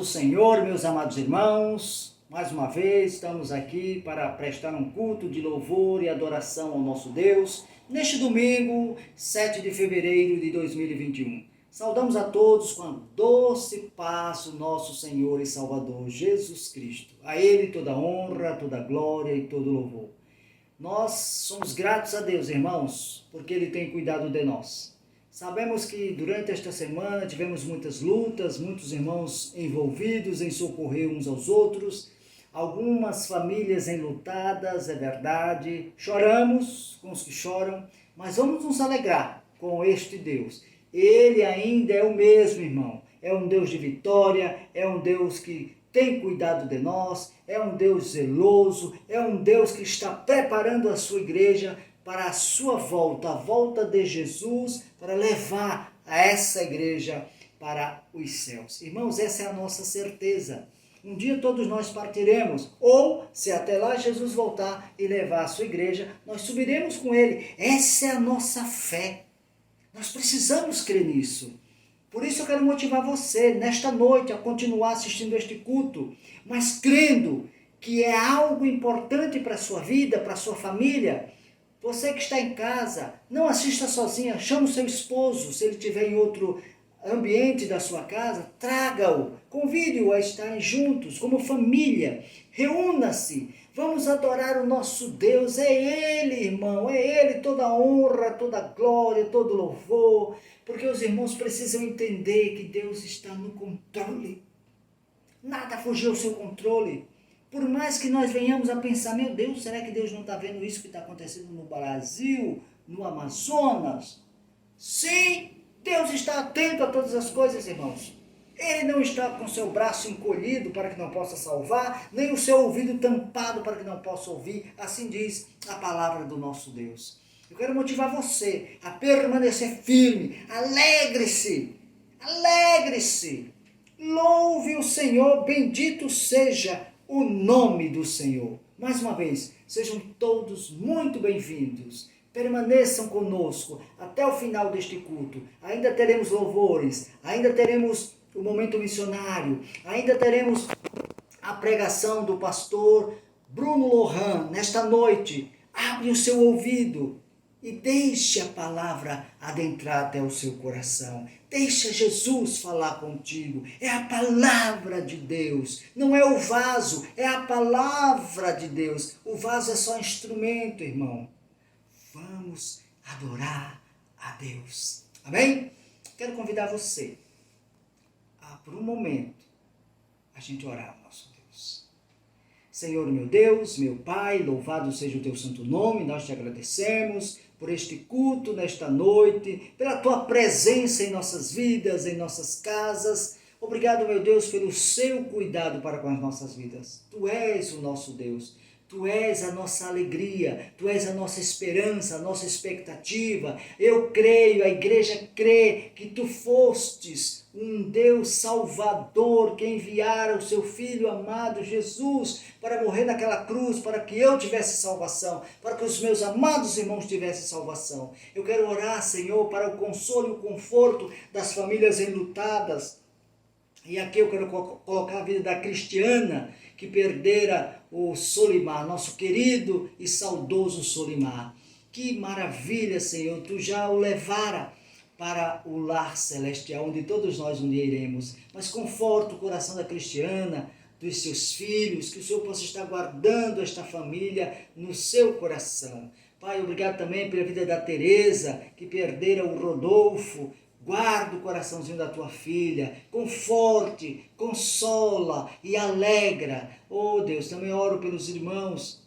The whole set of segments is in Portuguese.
do Senhor, meus amados irmãos, mais uma vez estamos aqui para prestar um culto de louvor e adoração ao nosso Deus, neste domingo, 7 de fevereiro de 2021. Saudamos a todos com a doce paz do nosso Senhor e Salvador, Jesus Cristo. A Ele toda honra, toda glória e todo louvor. Nós somos gratos a Deus, irmãos, porque Ele tem cuidado de nós. Sabemos que durante esta semana tivemos muitas lutas, muitos irmãos envolvidos em socorrer uns aos outros, algumas famílias enlutadas, é verdade, choramos com os que choram, mas vamos nos alegrar com este Deus. Ele ainda é o mesmo, irmão, é um Deus de vitória, é um Deus que tem cuidado de nós, é um Deus zeloso, é um Deus que está preparando a sua igreja para a sua volta, a volta de Jesus, para levar essa igreja para os céus. Irmãos, essa é a nossa certeza. Um dia todos nós partiremos, ou se até lá Jesus voltar e levar a sua igreja, nós subiremos com ele. Essa é a nossa fé. Nós precisamos crer nisso. Por isso eu quero motivar você, nesta noite, a continuar assistindo este culto, mas crendo que é algo importante para a sua vida, para a sua família. Você que está em casa, não assista sozinha, chame o seu esposo, se ele estiver em outro ambiente da sua casa, traga-o, convide-o a estarem juntos, como família, reúna-se, vamos adorar o nosso Deus, é Ele, irmão, é Ele toda honra, toda glória, todo louvor, porque os irmãos precisam entender que Deus está no controle, nada fugiu ao seu controle. Por mais que nós venhamos a pensar, meu Deus, será que Deus não está vendo isso que está acontecendo no Brasil, no Amazonas? Sim, Deus está atento a todas as coisas, irmãos. Ele não está com seu braço encolhido para que não possa salvar, nem o seu ouvido tampado para que não possa ouvir. Assim diz a palavra do nosso Deus. Eu quero motivar você a permanecer firme. Alegre-se, alegre-se. Louve o Senhor, bendito seja o nome do Senhor. Mais uma vez, sejam todos muito bem-vindos. Permaneçam conosco até o final deste culto. Ainda teremos louvores, ainda teremos o momento missionário, ainda teremos a pregação do pastor Bruno Lohan nesta noite. Abre o seu ouvido e deixe a palavra adentrar até o seu coração. Deixa Jesus falar contigo. É a palavra de Deus. Não é o vaso, é a palavra de Deus. O vaso é só instrumento, irmão. Vamos adorar a Deus. Amém? Quero convidar você a, por um momento, a gente orar ao nosso Deus. Senhor, meu Deus, meu Pai, louvado seja o teu santo nome, nós te agradecemos por este culto nesta noite, pela tua presença em nossas vidas, em nossas casas. Obrigado, meu Deus, pelo seu cuidado para com as nossas vidas. Tu és o nosso Deus. Tu és a nossa alegria, Tu és a nossa esperança, a nossa expectativa. Eu creio, a igreja crê que Tu fostes um Deus salvador que enviara o seu Filho amado Jesus para morrer naquela cruz, para que eu tivesse salvação, para que os meus amados irmãos tivessem salvação. Eu quero orar, Senhor, para o consolo e o conforto das famílias enlutadas. E aqui eu quero colocar a vida da Cristiana, que perdera o Solimar, nosso querido e saudoso Solimar. Que maravilha, Senhor, Tu já o levara para o lar celestial, onde todos nós um dia iremos. Mas conforta o coração da Cristiana, dos seus filhos, que o Senhor possa estar guardando esta família no seu coração. Pai, obrigado também pela vida da Teresa, que perdera o Rodolfo. Guarda o coraçãozinho da tua filha, conforte, consola e alegra. Oh Deus, também oro pelos irmãos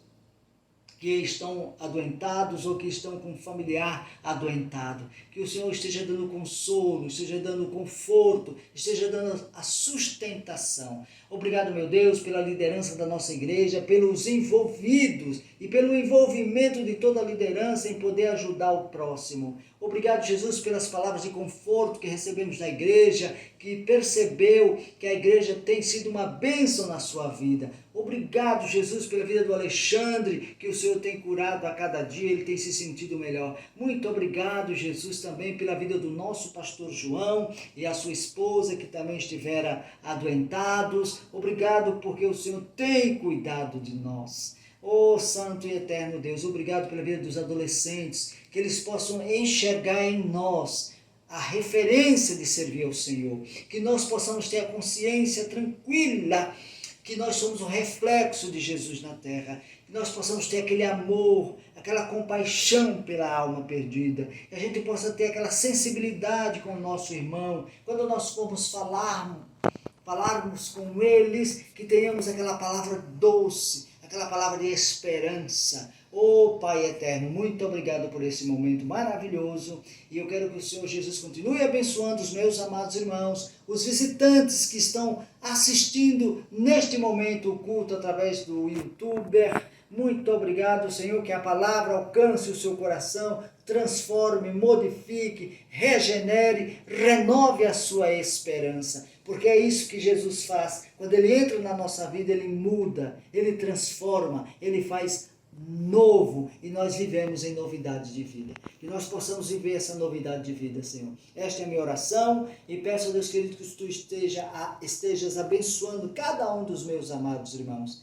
que estão adoentados ou que estão com um familiar adoentado. Que o Senhor esteja dando consolo, esteja dando conforto, esteja dando a sustentação. Obrigado, meu Deus, pela liderança da nossa igreja, pelos envolvidos e pelo envolvimento de toda a liderança em poder ajudar o próximo. Obrigado, Jesus, pelas palavras de conforto que recebemos da igreja, que percebeu que a igreja tem sido uma bênção na sua vida. Obrigado, Jesus, pela vida do Alexandre, que o Senhor tem curado a cada dia, ele tem se sentido melhor. Muito obrigado, Jesus, também pela vida do nosso pastor João e a sua esposa, que também estiveram adoentados. Obrigado porque o Senhor tem cuidado de nós. Oh, Santo e Eterno Deus, obrigado pela vida dos adolescentes, que eles possam enxergar em nós a referência de servir ao Senhor, que nós possamos ter a consciência tranquila que nós somos um reflexo de Jesus na terra, que nós possamos ter aquele amor, aquela compaixão pela alma perdida, que a gente possa ter aquela sensibilidade com o nosso irmão, quando nós formos falarmos com eles, que tenhamos aquela palavra doce, aquela palavra de esperança. Oh, Pai eterno, muito obrigado por esse momento maravilhoso, e eu quero que o Senhor Jesus continue abençoando os meus amados irmãos, os visitantes que estão assistindo neste momento o culto através do YouTuber. Muito obrigado, Senhor, que a palavra alcance o seu coração, transforme, modifique, regenere, renove a sua esperança. Porque é isso que Jesus faz. Quando ele entra na nossa vida, ele muda, ele transforma, ele faz novo, e nós vivemos em novidade de vida. Que nós possamos viver essa novidade de vida, Senhor. Esta é a minha oração, e peço a Deus querido que tu estejas abençoando cada um dos meus amados irmãos.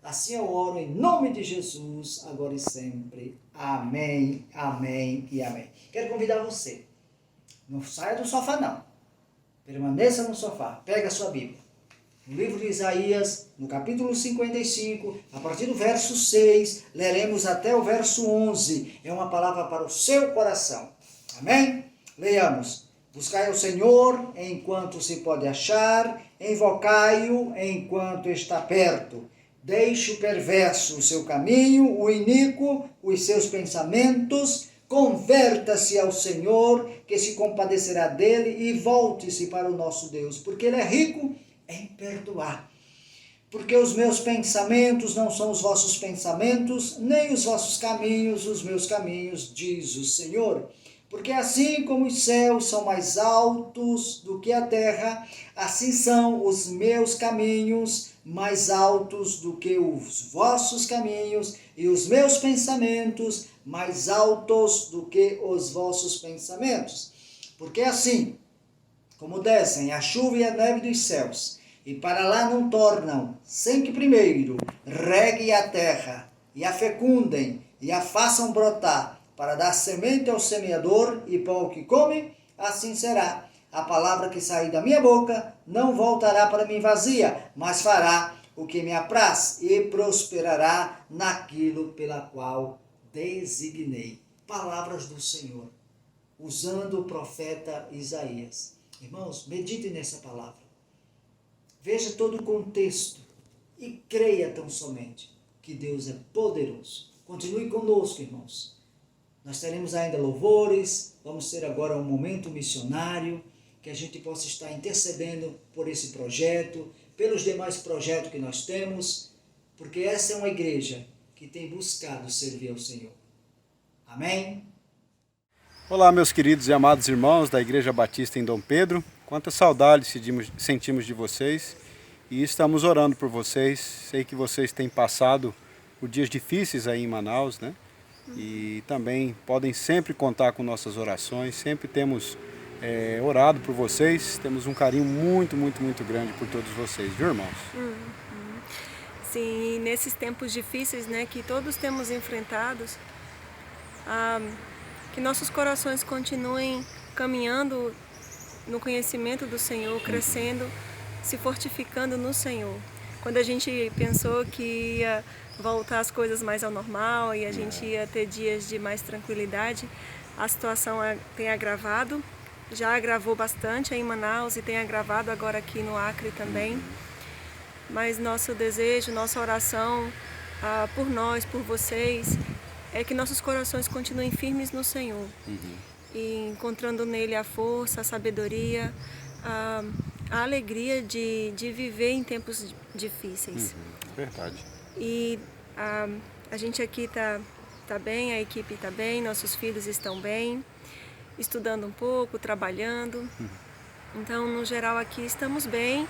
Assim eu oro em nome de Jesus, agora e sempre. Amém, amém e amém. Quero convidar você, não saia do sofá não, permaneça no sofá, pega a sua Bíblia. No livro de Isaías, no capítulo 55, a partir do verso 6, leremos até o verso 11. É uma palavra para o seu coração. Amém? Leiamos. Buscai ao Senhor enquanto se pode achar, invocai-o enquanto está perto. Deixe o perverso o seu caminho, o iníquo os seus pensamentos, converta-se ao Senhor, que se compadecerá dele, e volte-se para o nosso Deus, porque ele é rico em perdoar. Porque os meus pensamentos não são os vossos pensamentos, nem os vossos caminhos os meus caminhos, diz o Senhor. Porque assim como os céus são mais altos do que a terra, assim são os meus caminhos mais altos do que os vossos caminhos, e os meus pensamentos mais altos do que os vossos pensamentos. Porque assim como descem a chuva e a neve dos céus, e para lá não tornam, sem que primeiro reguem a terra, e a fecundem, e a façam brotar, para dar semente ao semeador e pão ao que come, assim será. A palavra que sair da minha boca não voltará para mim vazia, mas fará o que me apraz, e prosperará naquilo pela qual designei. Palavras do Senhor, usando o profeta Isaías. Irmãos, medite nessa palavra. Veja todo o contexto e creia tão somente que Deus é poderoso. Continue conosco, irmãos. Nós teremos ainda louvores, vamos ter agora um momento missionário, que a gente possa estar intercedendo por esse projeto, pelos demais projetos que nós temos, porque essa é uma igreja que tem buscado servir ao Senhor. Amém? Olá, meus queridos e amados irmãos da Igreja Batista em Dom Pedro. Quanta saudade sentimos de vocês, e estamos orando por vocês. Sei que vocês têm passado por dias difíceis aí em Manaus, né? E também podem sempre contar com nossas orações. Sempre temos orado por vocês. Temos um carinho muito grande por todos vocês, viu, irmãos? Sim, nesses tempos difíceis, né, que todos temos enfrentados, que nossos corações continuem caminhando no conhecimento do Senhor, crescendo, se fortificando no Senhor. Quando a gente pensou que ia voltar as coisas mais ao normal e a gente ia ter dias de mais tranquilidade, a situação tem agravado, já agravou bastante aí em Manaus e tem agravado agora aqui no Acre também. Mas nosso desejo, nossa oração por nós, por vocês, é que nossos corações continuem firmes no Senhor, e encontrando nele a força, a sabedoria, a alegria de viver em tempos difíceis. Verdade. E a gente aqui está está bem, a equipe está bem, nossos filhos estão bem, estudando um pouco, trabalhando. Então, no geral, aqui estamos bem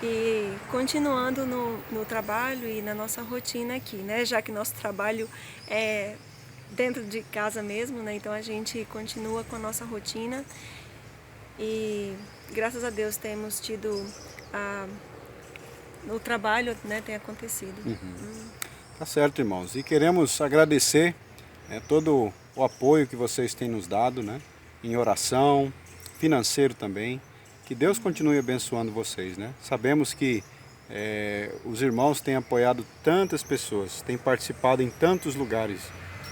e continuando no trabalho e na nossa rotina aqui, né? Já que nosso trabalho é dentro de casa mesmo, né? Então a gente continua com a nossa rotina e graças a Deus temos tido o trabalho, né, tem acontecido. Tá certo, irmãos. E queremos agradecer todo o apoio que vocês têm nos dado, né? Em oração, financeiro também. Que Deus continue abençoando vocês, né? Sabemos que os irmãos têm apoiado tantas pessoas, têm participado em tantos lugares,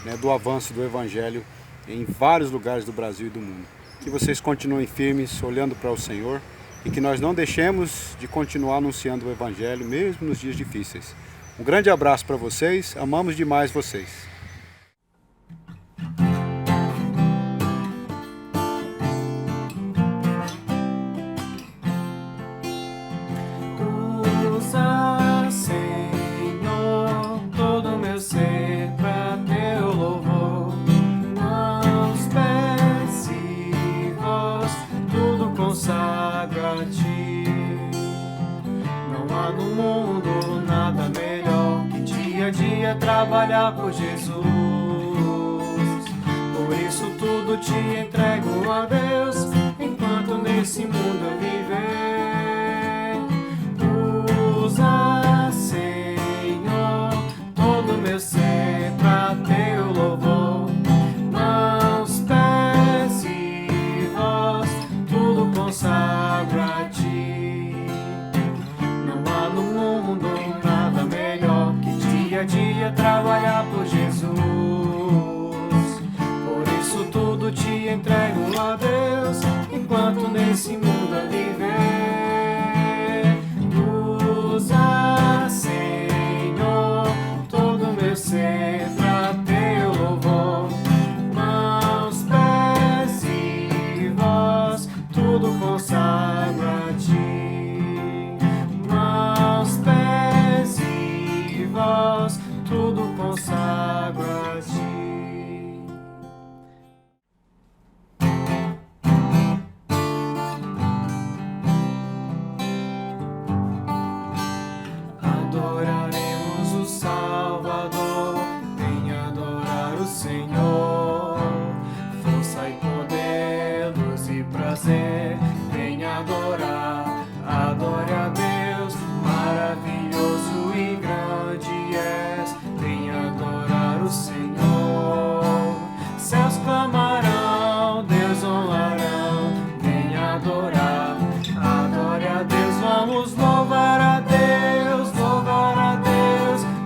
né, do avanço do Evangelho em vários lugares do Brasil e do mundo. Que vocês continuem firmes, olhando para o Senhor e que nós não deixemos de continuar anunciando o Evangelho, mesmo nos dias difíceis. Um grande abraço para vocês, amamos demais vocês. Usa, Senhor, todo o meu ser para teu louvor. Mãos, pés e voz, tudo consagro a ti. Não há no mundo nada melhor que dia a dia trabalhar por Jesus. Por isso tudo te entrego a Deus, enquanto nesse mundo eu viver. Usa, Senhor, todo o meu ser pra teu louvor. Mãos, pés e voz, tudo consagro a ti. Não há no mundo nada melhor que dia a dia trabalhar por Jesus. Por isso tudo te entrego a Deus, enquanto nesse mundo eu viver. Usa, Senhor, todo o meu ser pra teu louvor. Mãos, pés e voz, tudo consagro a ti. Mãos, pés e voz, tudo consagro a ti. Adoraremos o Salvador, vem adorar o Senhor. Força e poder, luz e prazer, vem adorar. Adore a Deus, maravilhoso e grande és, vem adorar o Senhor. Céus clamarão, Deus honrarão, vem adorar. Adore a Deus, vamos louvar a Deus,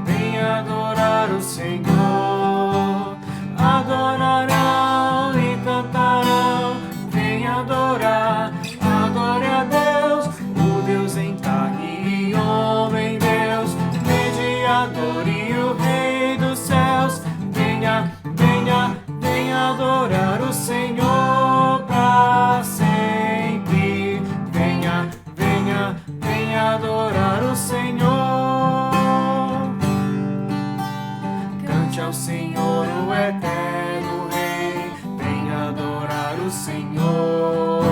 vem adorar o Senhor. Adorarão e cantarão, vem adorar. Adore a Deus, o Deus em carne e homem, Deus, mediador e o Rei dos céus. Venha, venha, venha adorar o Senhor pra sempre. Venha, venha, venha adorar o Senhor. Cante ao Senhor, o eterno Rei, venha adorar o Senhor.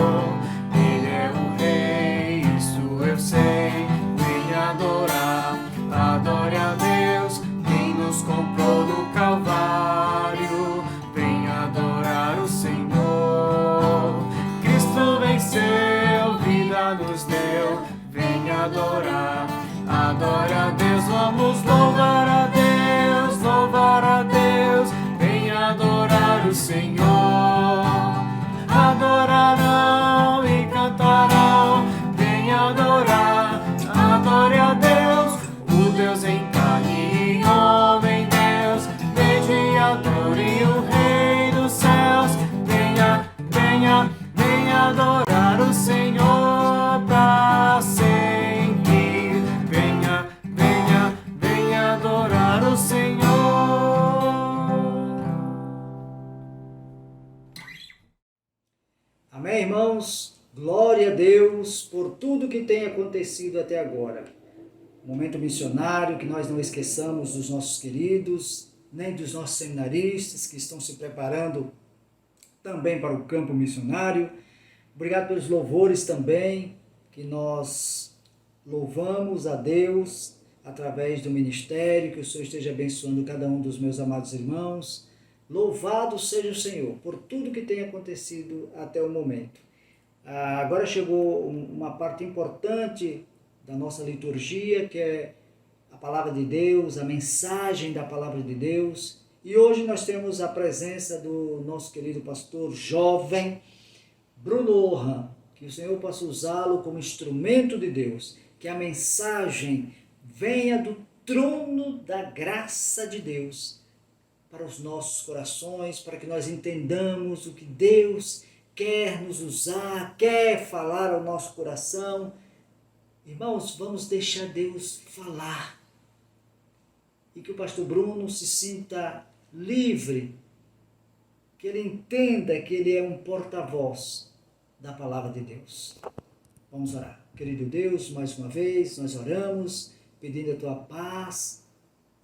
Ele é o Rei, isso eu sei, venha adorar. Adore a Deus, quem nos comprou no Calvário, venha adorar o Senhor. Cristo venceu, vida nos deu, venha adorar. Adore a Deus, vamos louvar a Deus, venha adorar o Senhor. Adorarão e cantarão, venha adorar. Adore a Deus, o Deus em carne e homem, Deus, mediador e o Rei dos céus. Venha, venha, venha adorar o Senhor pra sempre. Venha, venha, venha adorar o Senhor. Amém, irmãos? Glória a Deus por tudo que tem acontecido até agora. Momento missionário, que nós não esqueçamos dos nossos queridos, nem dos nossos seminaristas que estão se preparando também para o campo missionário. Obrigado pelos louvores também, que nós louvamos a Deus através do ministério, que o Senhor esteja abençoando cada um dos meus amados irmãos. Louvado seja o Senhor por tudo que tem acontecido até o momento. Agora chegou uma parte importante da nossa liturgia, que é a palavra de Deus, a mensagem da palavra de Deus. E hoje nós temos a presença do nosso querido pastor jovem, Bruno Orhan, que o Senhor possa usá-lo como instrumento de Deus, que a mensagem venha do trono da graça de Deus para os nossos corações, para que nós entendamos o que Deus quer nos usar, quer falar ao nosso coração. Irmãos, vamos deixar Deus falar. E que o pastor Bruno se sinta livre, que ele entenda que ele é um porta-voz da palavra de Deus. Vamos orar. Querido Deus, mais uma vez nós oramos, pedindo a tua paz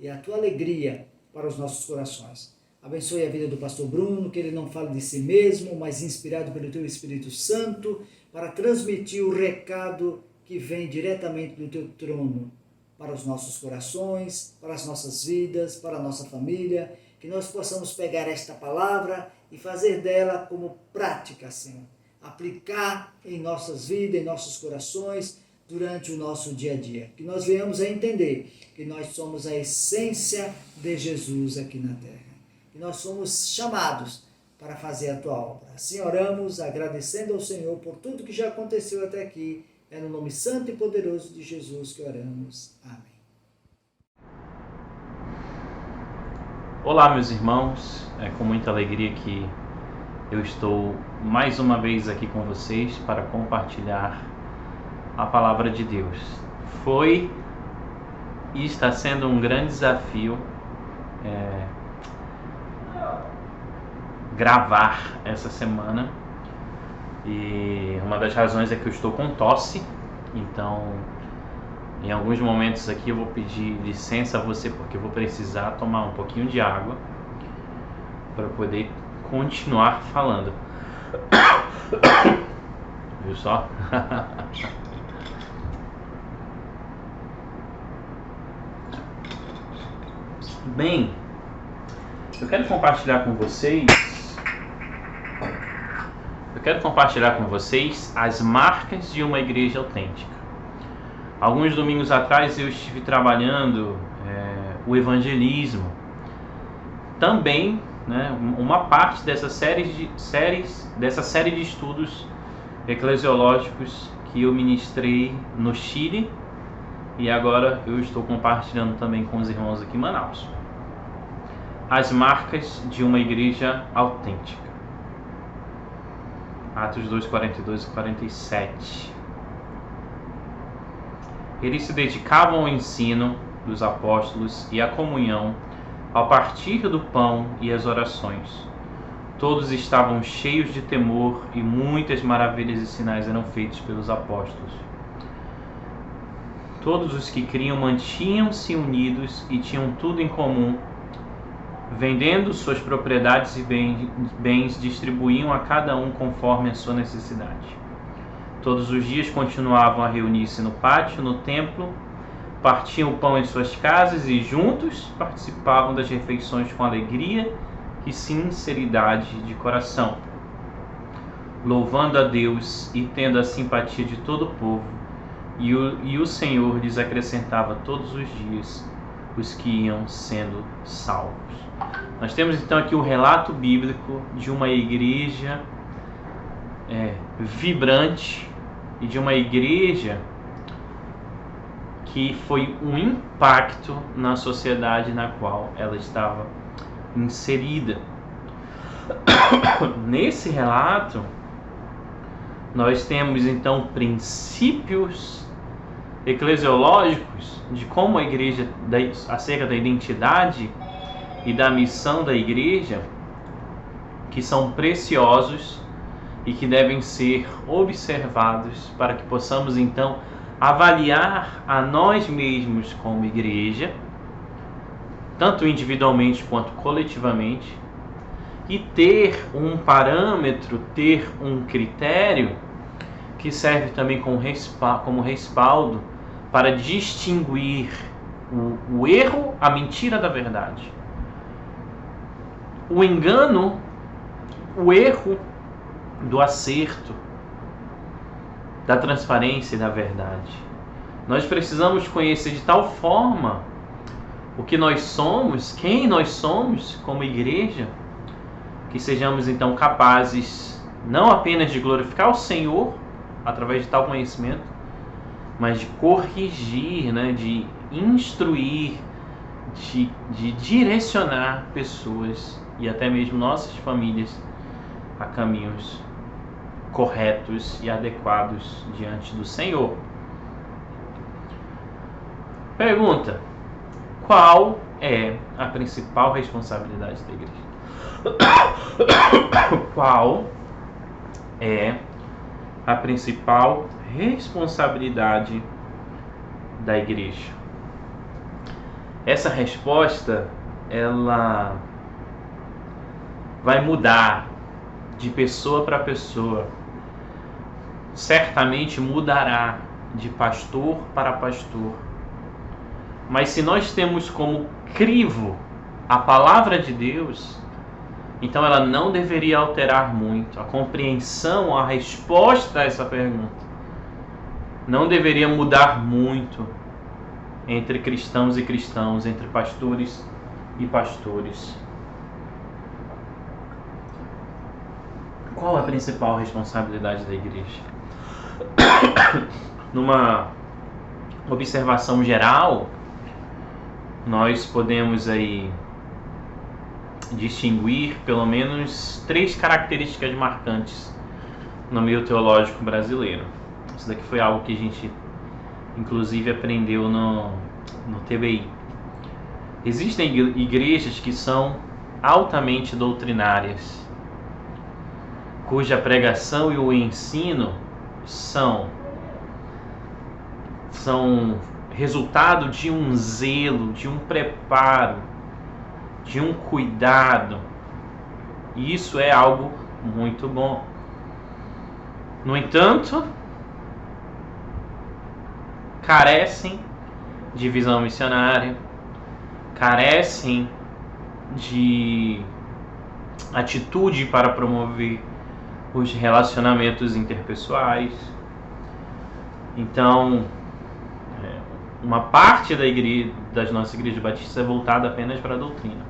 e a tua alegria para os nossos corações. Abençoe a vida do pastor Bruno, que ele não fale de si mesmo, mas inspirado pelo teu Espírito Santo, para transmitir o recado que vem diretamente do teu trono para os nossos corações, para as nossas vidas, para a nossa família, que nós possamos pegar esta palavra e fazer dela como prática, Senhor. Aplicar em nossas vidas, em nossos corações, durante o nosso dia a dia. Que nós venhamos a entender que nós somos a essência de Jesus aqui na terra. Que nós somos chamados para fazer a tua obra. Assim oramos, agradecendo ao Senhor por tudo que já aconteceu até aqui. É no nome santo e poderoso de Jesus que oramos. Amém. Olá, meus irmãos. É com muita alegria que eu estou mais uma vez aqui com vocês para compartilhar a palavra de Deus. Foi e está sendo um grande desafio gravar essa semana, e uma das razões é que eu estou com tosse, então em alguns momentos aqui eu vou pedir licença a você, porque eu vou precisar tomar um pouquinho de água para poder continuar falando. Viu só? Bem, eu quero compartilhar com vocês as marcas de uma igreja autêntica. Alguns domingos atrás eu estive trabalhando o evangelismo. Também, uma parte dessa série de estudos eclesiológicos que eu ministrei no Chile, e agora eu estou compartilhando também com os irmãos aqui em Manaus. As marcas de uma igreja autêntica. Atos 2, 42 e 47. Eles se dedicavam ao ensino dos apóstolos e à comunhão, ao partir do pão e às orações. Todos estavam cheios de temor e muitas maravilhas e sinais eram feitos pelos apóstolos. Todos os que criam mantinham-se unidos e tinham tudo em comum. Vendendo suas propriedades e bens, distribuíam a cada um conforme a sua necessidade. Todos os dias continuavam a reunir-se no pátio, no templo, partiam o pão em suas casas e juntos participavam das refeições com alegria e sinceridade de coração, louvando a Deus e tendo a simpatia de todo o povo, e o Senhor lhes acrescentava todos os dias os que iam sendo salvos. Nós temos então aqui o relato bíblico de uma igreja vibrante e de uma igreja que foi um impacto na sociedade na qual ela estava inserida. Nesse relato, nós temos então princípios eclesiológicos de como a igreja, acerca da identidade e da missão da igreja, que são preciosos e que devem ser observados para que possamos então avaliar a nós mesmos como igreja tanto individualmente quanto coletivamente, e ter um parâmetro, ter um critério que serve também como respaldo para distinguir o erro, a mentira da verdade. O engano, o erro do acerto, da transparência e da verdade. Nós precisamos conhecer de tal forma o que nós somos, quem nós somos como igreja, que sejamos então capazes não apenas de glorificar o Senhor através de tal conhecimento, mas de corrigir, de instruir, de direcionar pessoas e até mesmo nossas famílias a caminhos corretos e adequados diante do Senhor. Pergunta: qual é a principal responsabilidade da igreja? Qual é a principal responsabilidade da igreja? Essa resposta, ela vai mudar de pessoa para pessoa. Certamente mudará de pastor para pastor. Mas se nós temos como crivo a palavra de Deus, então ela não deveria alterar muito. A compreensão, a resposta a essa pergunta não deveria mudar muito entre cristãos e cristãos, entre pastores e pastores. Qual a principal responsabilidade da igreja? Numa observação geral, nós podemos aí distinguir pelo menos 3 características marcantes no meio teológico brasileiro. Isso daqui foi algo que a gente inclusive aprendeu no TBI. Existem igrejas que são altamente doutrinárias, cuja pregação e o ensino são resultado de um zelo, de um preparo, de um cuidado. E isso é algo muito bom. No entanto, carecem de visão missionária, carecem de atitude para promover os relacionamentos interpessoais. Então, uma parte das nossas igrejas batistas é voltada apenas para a doutrina.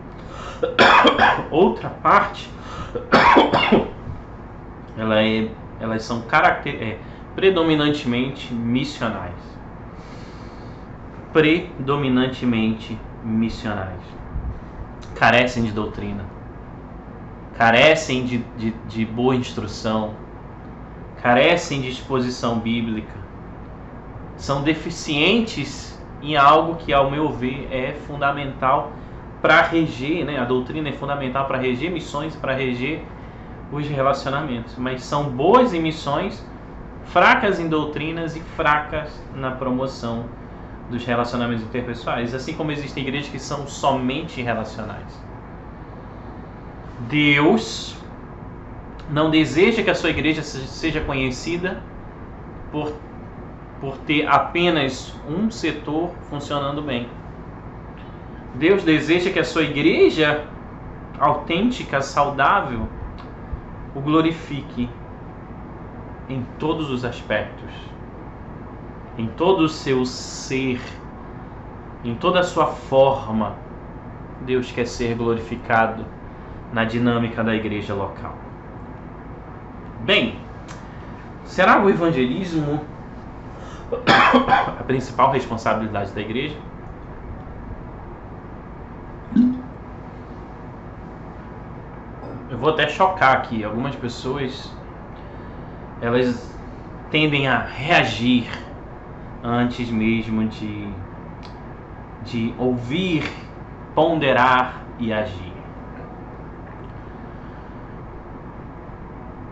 Outra parte, elas são predominantemente missionais. Predominantemente missionais. Carecem de doutrina. Carecem de boa instrução. Carecem de exposição bíblica. São deficientes em algo que, ao meu ver, é fundamental para reger, a doutrina é fundamental para reger missões, para reger os relacionamentos, mas são boas em missões, fracas em doutrinas e fracas na promoção dos relacionamentos interpessoais, assim como existem igrejas que são somente relacionais. Deus não deseja que a sua igreja seja conhecida por ter apenas um setor funcionando bem. Deus deseja que a sua igreja autêntica, saudável, o glorifique em todos os aspectos, em todo o seu ser, em toda a sua forma. Deus quer ser glorificado na dinâmica da igreja local. Bem, será o evangelismo a principal responsabilidade da igreja? Eu vou até chocar aqui. Algumas pessoas, elas tendem a reagir antes mesmo de ouvir, ponderar e agir.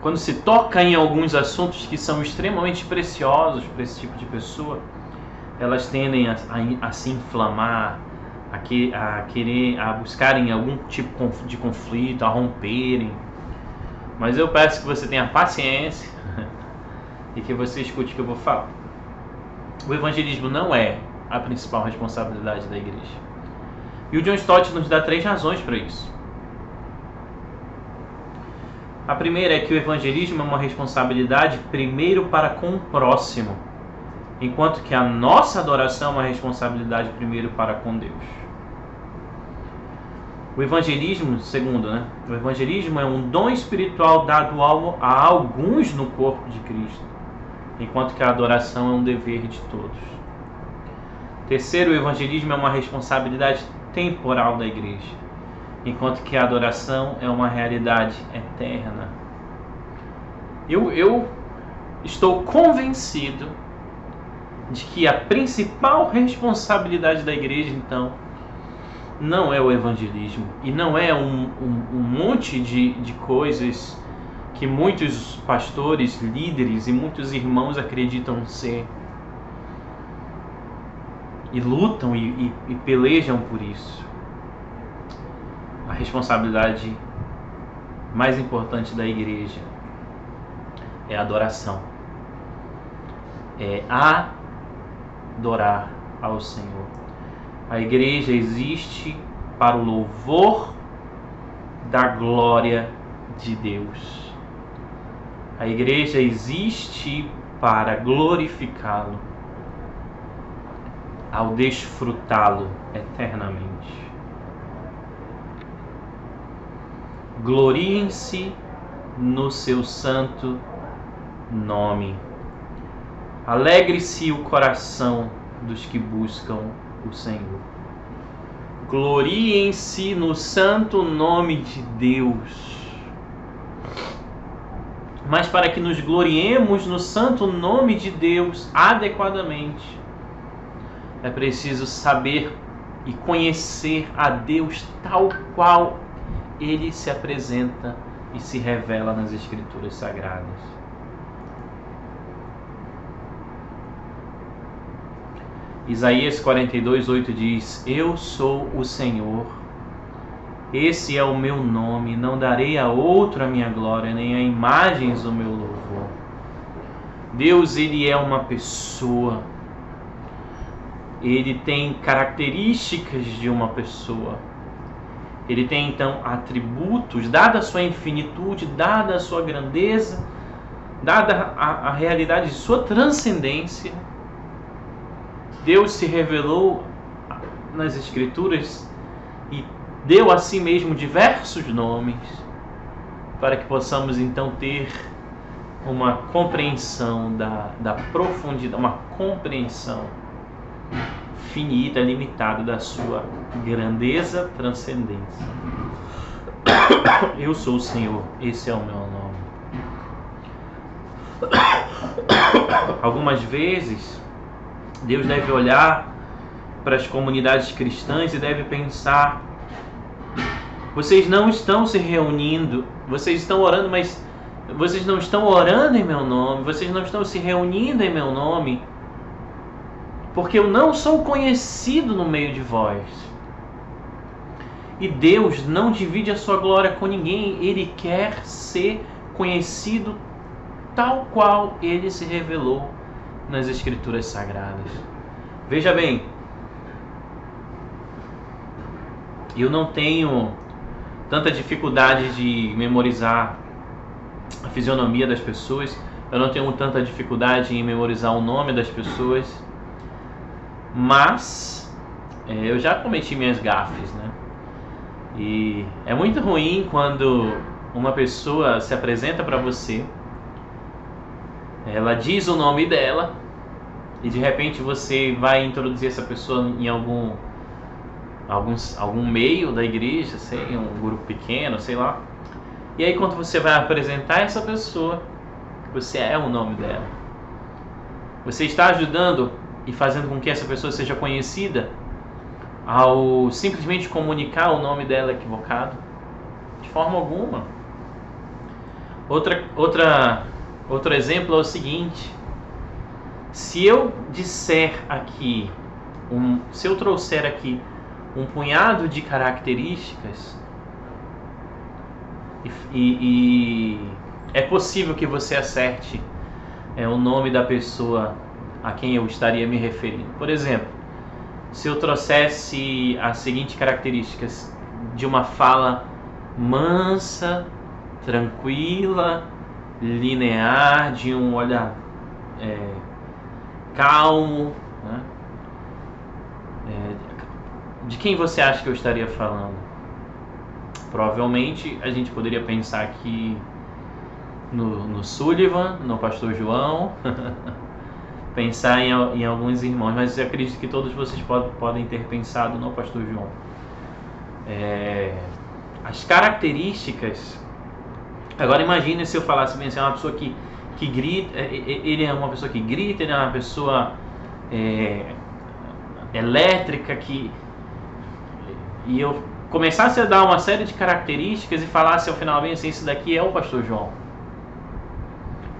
Quando se toca em alguns assuntos que são extremamente preciosos para esse tipo de pessoa, elas tendem a se inflamar, a buscarem algum tipo de conflito, a romperem. Mas eu peço que você tenha paciência e que você escute o que eu vou falar. O evangelismo não é a principal responsabilidade da igreja. E o John Stott nos dá 3 razões para isso. A primeira é que o evangelismo é uma responsabilidade primeiro para com o próximo, enquanto que a nossa adoração é uma responsabilidade primeiro para com Deus. O evangelismo, segundo, o evangelismo é um dom espiritual dado a alguns no corpo de Cristo, enquanto que a adoração é um dever de todos. Terceiro, o evangelismo é uma responsabilidade temporal da igreja, enquanto que a adoração é uma realidade eterna. Eu estou convencido de que a principal responsabilidade da igreja, então, não é o evangelismo e não é um monte de coisas que muitos pastores, líderes e muitos irmãos acreditam ser e lutam e pelejam por isso. A responsabilidade mais importante da igreja é a adoração. É adorar ao Senhor. A igreja existe para o louvor da glória de Deus. A igreja existe para glorificá-lo, ao desfrutá-lo eternamente. Gloriem-se no seu santo nome. Alegre-se o coração dos que buscam o Senhor. Gloriem-se no santo nome de Deus. Mas para que nos gloriemos no santo nome de Deus adequadamente, é preciso saber e conhecer a Deus tal qual Ele se apresenta e se revela nas Escrituras Sagradas. Isaías 42:8 diz: Eu sou o Senhor, esse é o meu nome, não darei a outro a minha glória, nem a imagens o meu louvor. Deus, Ele é uma pessoa, Ele tem características de uma pessoa, Ele tem então atributos, dada a sua infinitude, dada a sua grandeza, dada a realidade de sua transcendência. Deus se revelou nas Escrituras e deu a si mesmo diversos nomes para que possamos então ter uma compreensão da profundidade, uma compreensão finita, limitada da sua grandeza, transcendência. Eu sou o Senhor, esse é o meu nome. Algumas vezes Deus deve olhar para as comunidades cristãs e deve pensar: vocês não estão se reunindo, vocês estão orando, mas vocês não estão orando em meu nome, vocês não estão se reunindo em meu nome, porque eu não sou conhecido no meio de vós. E Deus não divide a sua glória com ninguém, Ele quer ser conhecido tal qual Ele se revelou nas Escrituras Sagradas. Veja bem, eu não tenho tanta dificuldade de memorizar a fisionomia das pessoas, eu não tenho tanta dificuldade em memorizar o nome das pessoas, mas eu já cometi minhas gafes, né? E é muito ruim quando uma pessoa se apresenta para você, ela diz o nome dela e de repente você vai introduzir essa pessoa em algum meio da igreja, sei, um grupo pequeno, sei lá. E aí quando você vai apresentar essa pessoa, você é o nome dela. Você está ajudando e fazendo com que essa pessoa seja conhecida ao simplesmente comunicar o nome dela equivocado? De forma alguma. Outro exemplo é o seguinte: se eu disser aqui, se eu trouxer aqui um punhado de características e é possível que você acerte o nome da pessoa a quem eu estaria me referindo. Por exemplo, se eu trouxesse as seguintes características de uma fala mansa, tranquila, linear, de um olhar calmo, né? De quem você acha que eu estaria falando? Provavelmente a gente poderia pensar aqui no Sullivan, no Pastor João, pensar em alguns irmãos, mas eu acredito que todos vocês podem ter pensado no Pastor João. As características. Agora imagine se eu falasse bem assim, uma pessoa que grita, ele é uma pessoa que grita, ele é uma pessoa elétrica, e eu começasse a dar uma série de características e falasse ao final bem assim, esse daqui é o Pastor João.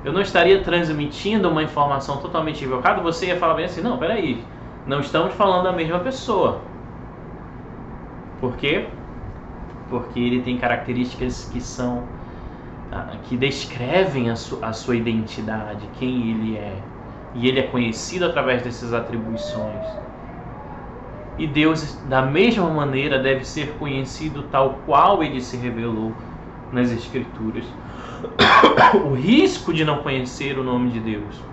Eu não estaria transmitindo uma informação totalmente equivocada, você ia falar bem assim, não, peraí, não estamos falando da mesma pessoa. Por quê? Porque ele tem características que descrevem a sua identidade, quem ele é. E ele é conhecido através dessas atribuições. E Deus, da mesma maneira, deve ser conhecido tal qual ele se revelou nas Escrituras. O risco de não conhecer o nome de Deus,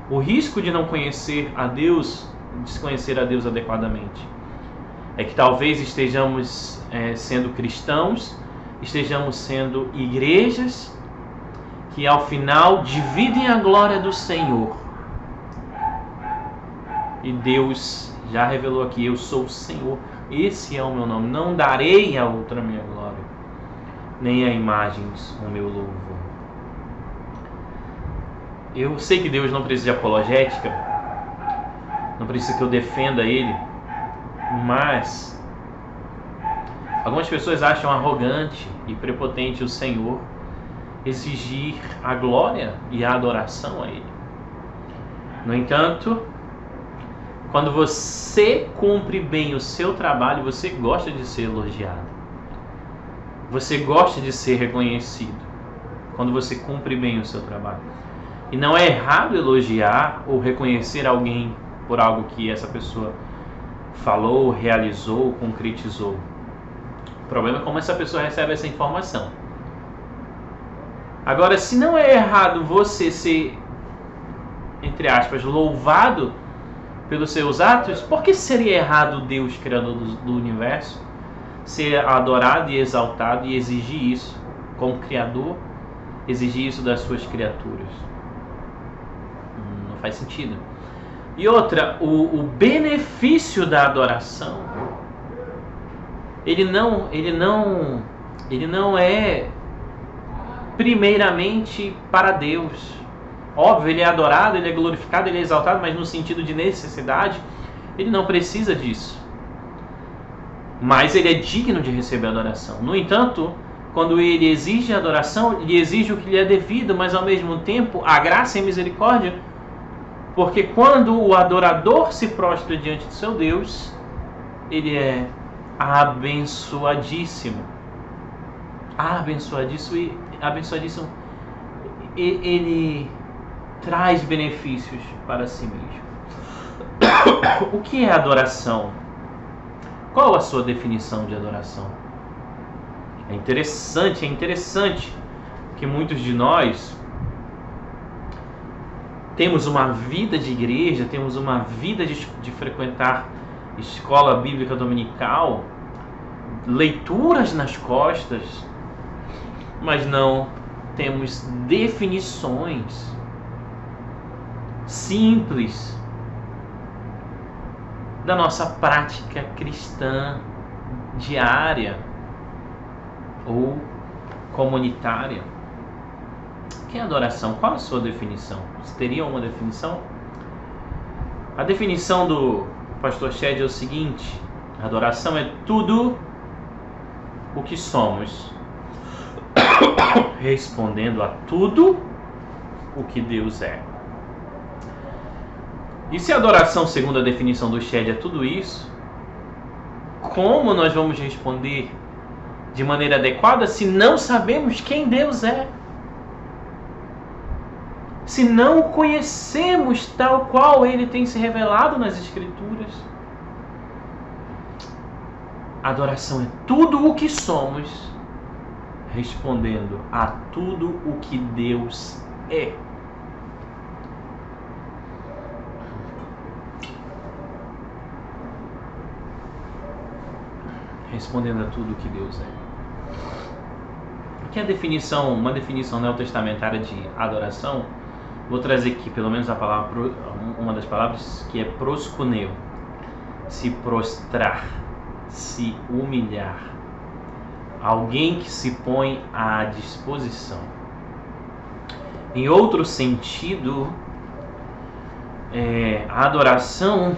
o risco de não conhecer a Deus, desconhecer a Deus adequadamente, é que talvez estejamos sendo cristãos, estejamos sendo igrejas que ao final dividem a glória do Senhor. E Deus já revelou aqui, eu sou o Senhor, esse é o meu nome, não darei a outra minha glória, nem a imagens o meu louvor. Eu sei que Deus não precisa de apologética, não precisa que eu defenda Ele, mas algumas pessoas acham arrogante e prepotente o Senhor exigir a glória e a adoração a Ele. No entanto, quando você cumpre bem o seu trabalho, você gosta de ser elogiado. Você gosta de ser reconhecido quando você cumpre bem o seu trabalho. E não é errado elogiar ou reconhecer alguém por algo que essa pessoa falou, realizou, concretizou. O problema é como essa pessoa recebe essa informação. Agora, se não é errado você ser, entre aspas, louvado pelos seus atos, por que seria errado Deus, criador do universo, ser adorado e exaltado e exigir isso como Criador, exigir isso das suas criaturas? Não faz sentido. E outra, o benefício da adoração, ele não é primeiramente para Deus. Óbvio, ele é adorado, ele é glorificado, ele é exaltado, mas no sentido de necessidade, ele não precisa disso. Mas ele é digno de receber adoração. No entanto, quando ele exige adoração, ele exige o que lhe é devido, mas ao mesmo tempo a graça e a misericórdia, porque quando o adorador se prostra diante do seu Deus, ele é abençoadíssimo. Abençoadíssimo, ele traz benefícios para si mesmo. O que é adoração? Qual a sua definição de adoração? É interessante que muitos de nós temos uma vida de igreja, temos uma vida de frequentar escola bíblica dominical, leituras nas costas, mas não temos definições simples da nossa prática cristã diária ou comunitária. O que é adoração? Qual a sua definição? Você teria uma definição? A definição do pastor Shed é o seguinte: adoração é tudo o que somos, respondendo a tudo o que Deus é. E se a adoração, segundo a definição do Shed, é tudo isso, como nós vamos responder de maneira adequada se não sabemos quem Deus é? Se não o conhecemos tal qual Ele tem se revelado nas Escrituras? Adoração é tudo o que somos, respondendo a tudo o que Deus é. Respondendo a tudo o que Deus é. Aqui uma definição neotestamentária de adoração. Vou trazer aqui pelo menos uma das palavras, que é proskuneo. Se prostrar, se humilhar. Alguém que se põe à disposição. Em outro sentido, a adoração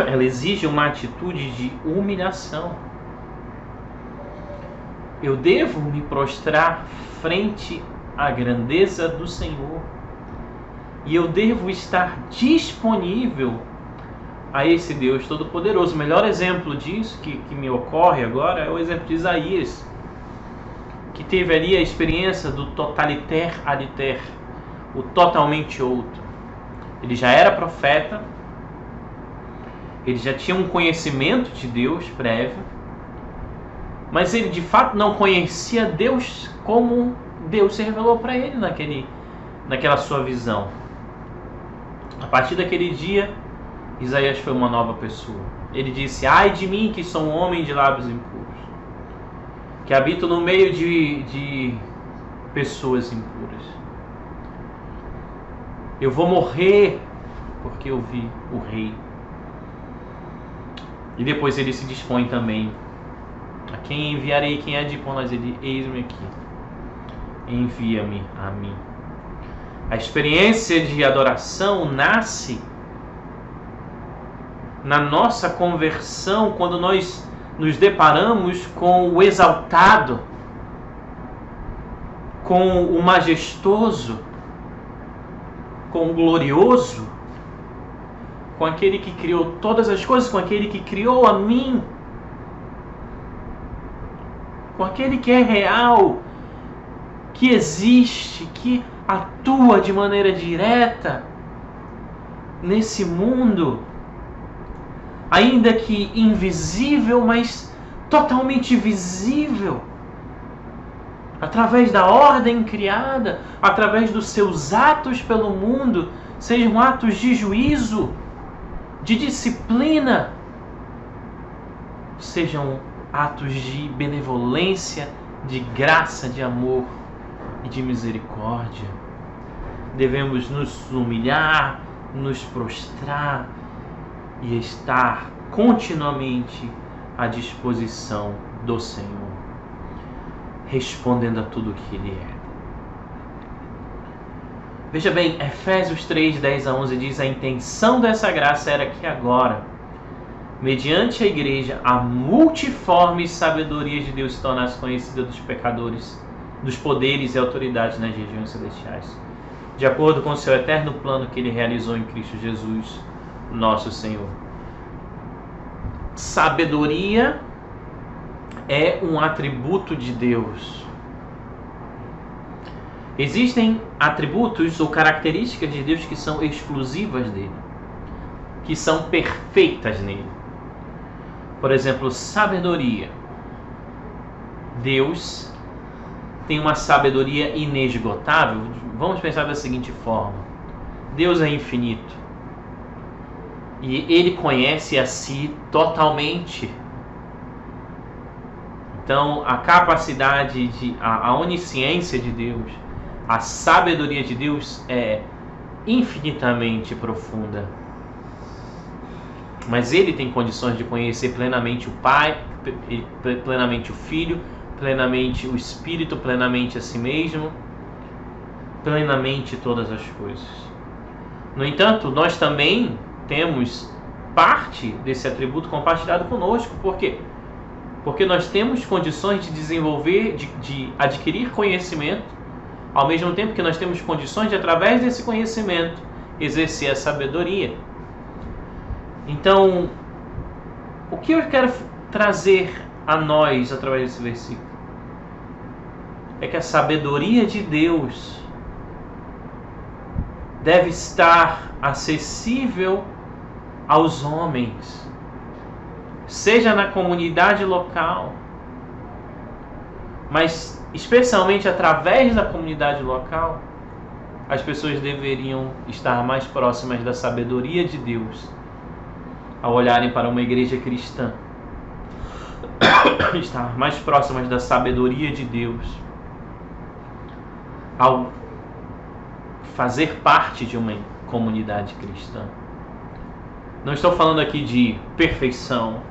ela exige uma atitude de humilhação. Eu devo me prostrar frente à grandeza do Senhor. E eu devo estar disponível a esse Deus Todo-Poderoso. O melhor exemplo disso que me ocorre agora é o exemplo de Isaías, que teve ali a experiência do totaliter aditer, o totalmente outro. Ele já era profeta, ele já tinha um conhecimento de Deus prévio, mas ele de fato não conhecia Deus como Deus se revelou para ele naquela sua visão. A partir daquele dia, Isaías foi uma nova pessoa. Ele disse: ai de mim que sou um homem de lábios impuros, que habito no meio de pessoas impuras. Eu vou morrer porque eu vi o Rei. E depois ele se dispõe também: a quem enviarei? Quem há de ir por nós? Ele: eis-me aqui, envia-me a mim. A experiência de adoração nasce na nossa conversão, quando nós nos deparamos com o exaltado, com o majestoso, com o glorioso, com aquele que criou todas as coisas, com aquele que criou a mim, com aquele que é real, que existe, que atua de maneira direta nesse mundo, ainda que invisível, mas totalmente visível, através da ordem criada, através dos seus atos pelo mundo, sejam atos de juízo, de disciplina, sejam atos de benevolência, de graça, de amor e de misericórdia. Devemos nos humilhar, nos prostrar e estar continuamente à disposição do Senhor, respondendo a tudo o que Ele é. Veja bem, Efésios 3, 10 a 11 diz: a intenção dessa graça era que agora, mediante a igreja, a multiforme sabedoria de Deus se tornasse conhecida dos pecadores, dos poderes e autoridades nas regiões celestiais, de acordo com o seu eterno plano que Ele realizou em Cristo Jesus, nosso Senhor. Sabedoria é um atributo de Deus. Existem atributos ou características de Deus que são exclusivas dele, que são perfeitas nele. Por exemplo, sabedoria. Deus tem uma sabedoria inesgotável. Vamos pensar da seguinte forma: Deus é infinito e Ele conhece a si totalmente. Então, a capacidade a onisciência de Deus, a sabedoria de Deus é infinitamente profunda. Mas Ele tem condições de conhecer plenamente o Pai, plenamente o Filho, plenamente o Espírito, plenamente a si mesmo, plenamente todas as coisas. No entanto, nós também temos parte desse atributo compartilhado conosco. Por quê? Porque nós temos condições de desenvolver, de adquirir conhecimento, ao mesmo tempo que nós temos condições de, através desse conhecimento, exercer a sabedoria. Então, O que eu quero trazer a nós através desse versículo é que a sabedoria de Deus deve estar acessível aos homens, seja na comunidade local, mas especialmente através da comunidade local, as pessoas deveriam estar mais próximas da sabedoria de Deus ao olharem para uma igreja cristã. Estar mais próximas da sabedoria de Deus ao fazer parte de uma comunidade cristã. Não estou falando aqui de perfeição,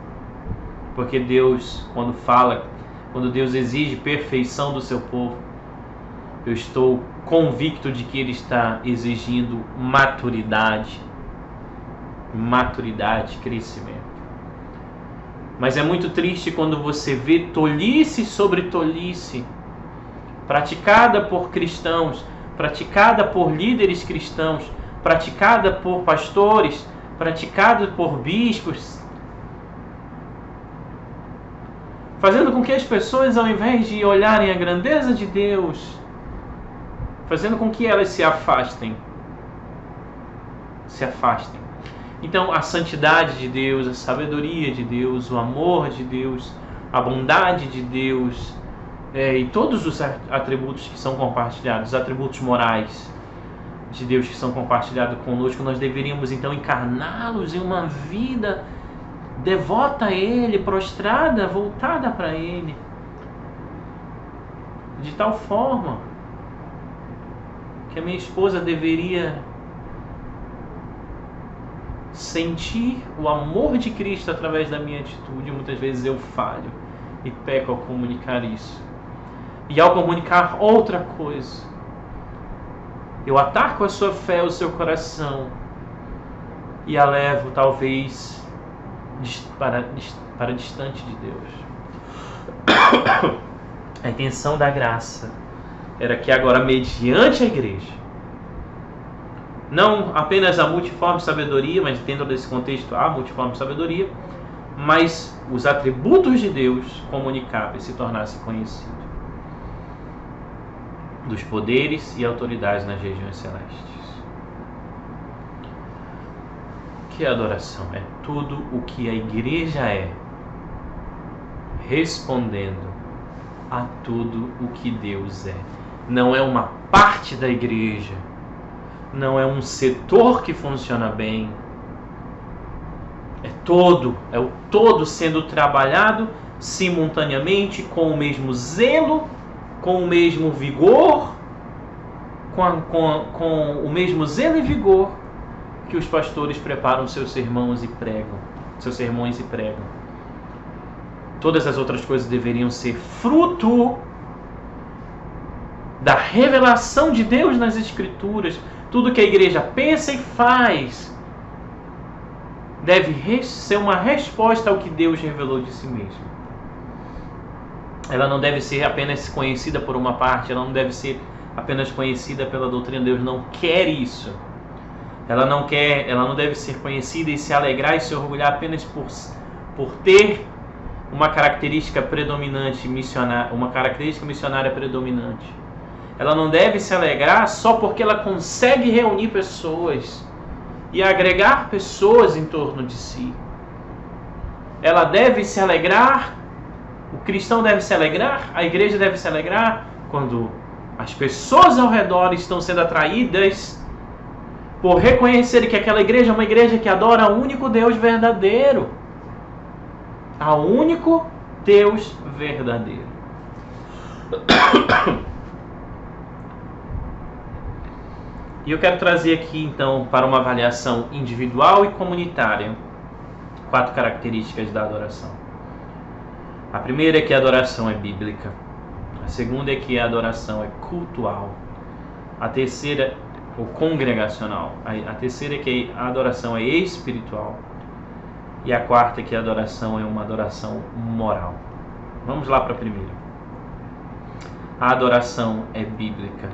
porque Deus, quando Deus exige perfeição do seu povo, eu estou convicto de que Ele está exigindo maturidade, crescimento. Mas é muito triste quando você vê tolice sobre tolice, praticada por cristãos, praticada por líderes cristãos, praticada por pastores, praticada por bispos, fazendo com que as pessoas, ao invés de olharem a grandeza de Deus, fazendo com que elas se afastem. Então, a santidade de Deus, a sabedoria de Deus, o amor de Deus, a bondade de Deus, e todos os atributos que são compartilhados, os atributos morais de Deus que são compartilhados conosco, nós deveríamos então encarná-los em uma vida devota a Ele, prostrada, voltada para Ele, de tal forma que a minha esposa deveria sentir o amor de Cristo através da minha atitude. Muitas vezes eu falho e peco ao comunicar isso. E ao comunicar outra coisa, eu ataco a sua fé, o seu coração, e a levo talvez para distante de Deus. A intenção da graça era que agora, mediante a igreja, não apenas a multiforme sabedoria, mas dentro desse contexto a multiforme sabedoria, mas os atributos de Deus comunicáveis se tornassem conhecidos dos poderes e autoridades nas regiões celestes. Que a adoração é tudo o que a igreja é, respondendo a tudo o que Deus é. Não é uma parte da igreja, não é um setor que funciona bem, é o todo sendo trabalhado simultaneamente, com o mesmo zelo, com o mesmo vigor, com o mesmo zelo e vigor que os pastores preparam seus sermões e pregam. Todas as outras coisas deveriam ser fruto da revelação de Deus nas Escrituras. Tudo que a igreja pensa e faz deve ser uma resposta ao que Deus revelou de si mesmo. Ela não deve ser apenas conhecida por uma parte, ela não deve ser apenas conhecida pela doutrina. Deus não quer isso. Ela não deve ser conhecida e se alegrar e se orgulhar apenas por ter uma característica predominante missionária, uma característica missionária predominante. Ela não deve se alegrar só porque ela consegue reunir pessoas e agregar pessoas em torno de si. Ela deve se alegrar, o cristão deve se alegrar, a igreja deve se alegrar quando as pessoas ao redor estão sendo atraídas por reconhecerem que aquela igreja é uma igreja que adora o único Deus verdadeiro. Ao único Deus verdadeiro. E eu quero trazer aqui, então, para uma avaliação individual e comunitária, 4 características da adoração. A primeira é que a adoração é bíblica. A segunda é que a adoração é cultual. A terceira, ou congregacional. A terceira é que a adoração é espiritual. E a quarta é que a adoração é uma adoração moral. Vamos lá para a primeira. A adoração é bíblica.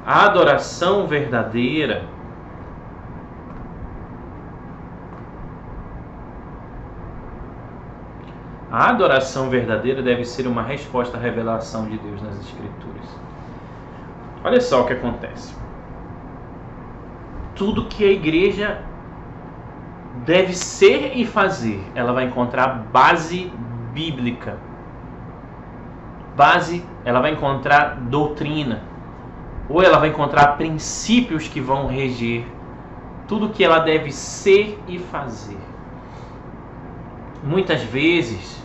A adoração verdadeira A adoração verdadeira deve ser uma resposta à revelação de Deus nas Escrituras. Olha só o que acontece. Tudo que a igreja deve ser e fazer, ela vai encontrar base bíblica. Base, ela vai encontrar doutrina. Ou ela vai encontrar princípios que vão reger tudo que ela deve ser e fazer. Muitas vezes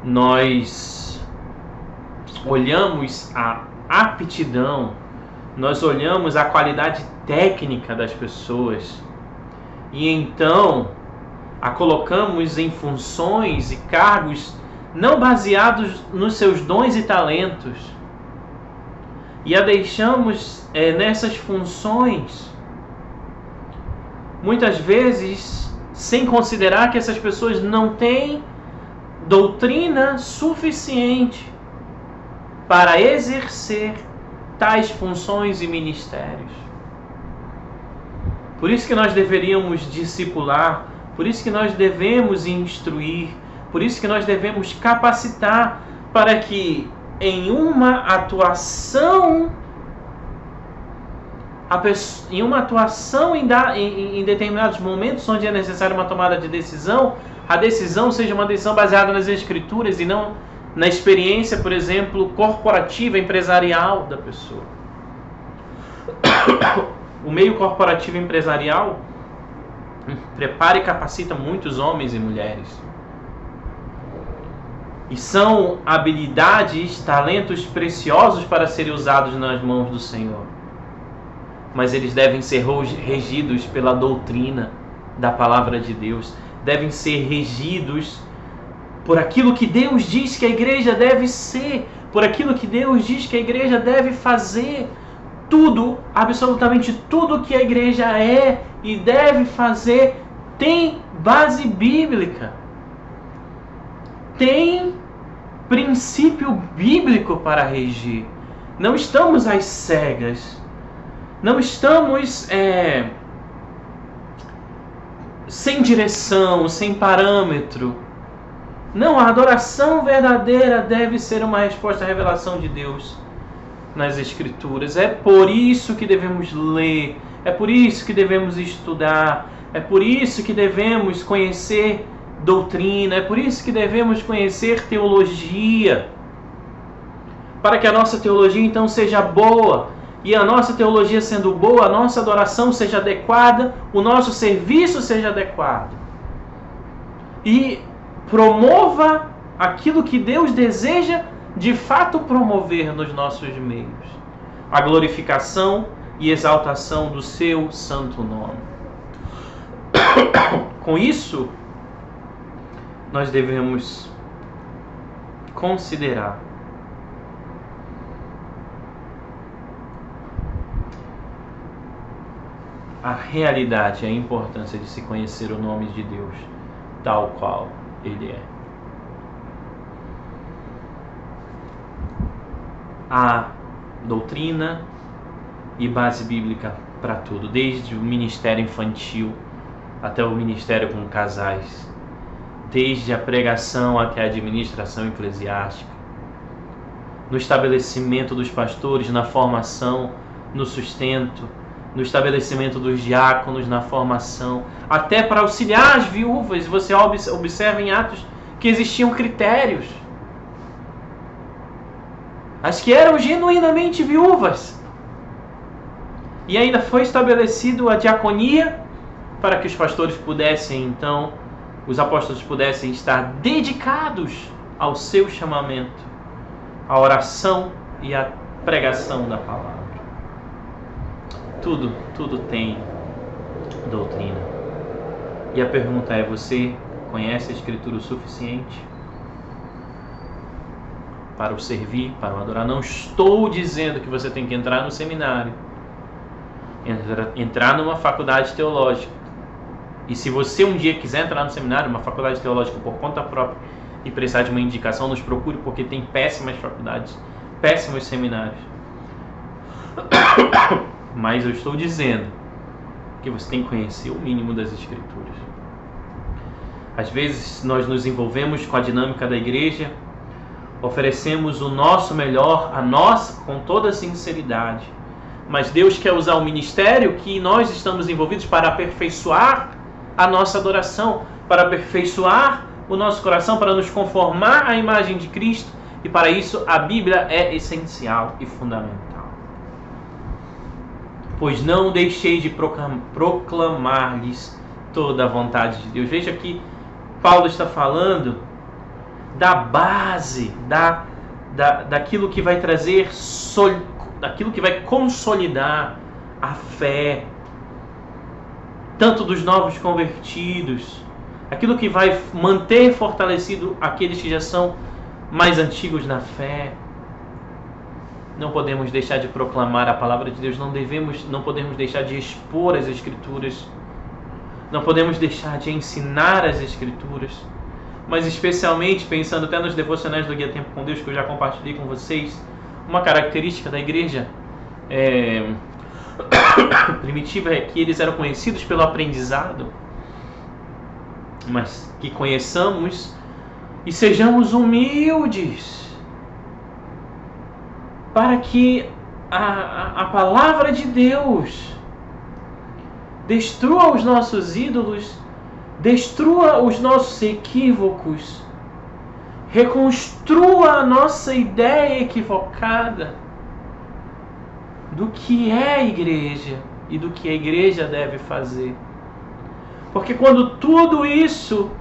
nós olhamos a aptidão, nós olhamos a qualidade técnica das pessoas e então a colocamos em funções e cargos não baseados nos seus dons e talentos e a deixamos nessas funções muitas vezes sem considerar que essas pessoas não têm doutrina suficiente para exercer tais funções e ministérios. Por isso que nós deveríamos discipular, por isso que nós devemos instruir, por isso que nós devemos capacitar para que em uma atuação em determinados momentos onde é necessária uma tomada de decisão, a decisão seja uma decisão baseada nas Escrituras e não na experiência, por exemplo, corporativa, empresarial da pessoa. O meio corporativo empresarial prepara e capacita muitos homens e mulheres. E são habilidades, talentos preciosos para serem usados nas mãos do Senhor. Mas eles devem ser regidos pela doutrina da palavra de Deus. Devem ser regidos por aquilo que Deus diz que a igreja deve ser, por aquilo que Deus diz que a igreja deve fazer. Tudo, absolutamente tudo que a igreja é e deve fazer tem base bíblica. Tem princípio bíblico para regir. Não estamos às cegas. Não estamos sem direção, sem parâmetro. Não, a adoração verdadeira deve ser uma resposta à revelação de Deus nas Escrituras. É por isso que devemos ler, é por isso que devemos estudar, é por isso que devemos conhecer doutrina, é por isso que devemos conhecer teologia. Para que a nossa teologia então seja boa, e a nossa teologia sendo boa, a nossa adoração seja adequada, o nosso serviço seja adequado. E promova aquilo que Deus deseja de fato promover nos nossos meios. A glorificação e exaltação do seu santo nome. Com isso, nós devemos considerar a realidade, a importância de se conhecer o nome de Deus tal qual Ele é. Há doutrina e base bíblica para tudo, desde o ministério infantil até o ministério com casais, desde a pregação até a administração eclesiástica, no estabelecimento dos pastores, na formação, no sustento, no estabelecimento dos diáconos, na formação, até para auxiliar as viúvas. Você observa em Atos que existiam critérios. As que eram genuinamente viúvas. E ainda foi estabelecido a diaconia para que os pastores pudessem, então, os apóstolos pudessem estar dedicados ao seu chamamento, à oração e à pregação da palavra. Tudo tem doutrina. E a pergunta é: você conhece a Escritura o suficiente para o servir, para o adorar? Não estou dizendo que você tem que entrar no seminário, entrar numa faculdade teológica. E se você um dia quiser entrar no seminário, uma faculdade teológica por conta própria, e precisar de uma indicação, nos procure, porque tem péssimas faculdades, péssimos seminários. Mas eu estou dizendo que você tem que conhecer o mínimo das Escrituras. Às vezes nós nos envolvemos com a dinâmica da igreja, oferecemos o nosso melhor, a nossa, com toda sinceridade. Mas Deus quer usar o ministério que nós estamos envolvidos para aperfeiçoar a nossa adoração, para aperfeiçoar o nosso coração, para nos conformar à imagem de Cristo. E para isso a Bíblia é essencial e fundamental. Pois não deixei de proclamar-lhes toda a vontade de Deus. Veja que Paulo está falando da base, daquilo que vai trazer, daquilo que vai consolidar a fé, tanto dos novos convertidos, aquilo que vai manter fortalecido aqueles que já são mais antigos na fé. Não podemos deixar de proclamar a palavra de Deus, não podemos deixar de expor as Escrituras, não podemos deixar de ensinar as Escrituras, mas especialmente pensando até nos devocionais do Guia Tempo com Deus, que eu já compartilhei com vocês, uma característica da igreja primitiva é que eles eram conhecidos pelo aprendizado, mas que conheçamos e sejamos humildes, para que a palavra de Deus destrua os nossos ídolos, destrua os nossos equívocos, reconstrua a nossa ideia equivocada do que é a igreja e do que a igreja deve fazer. Porque quando tudo isso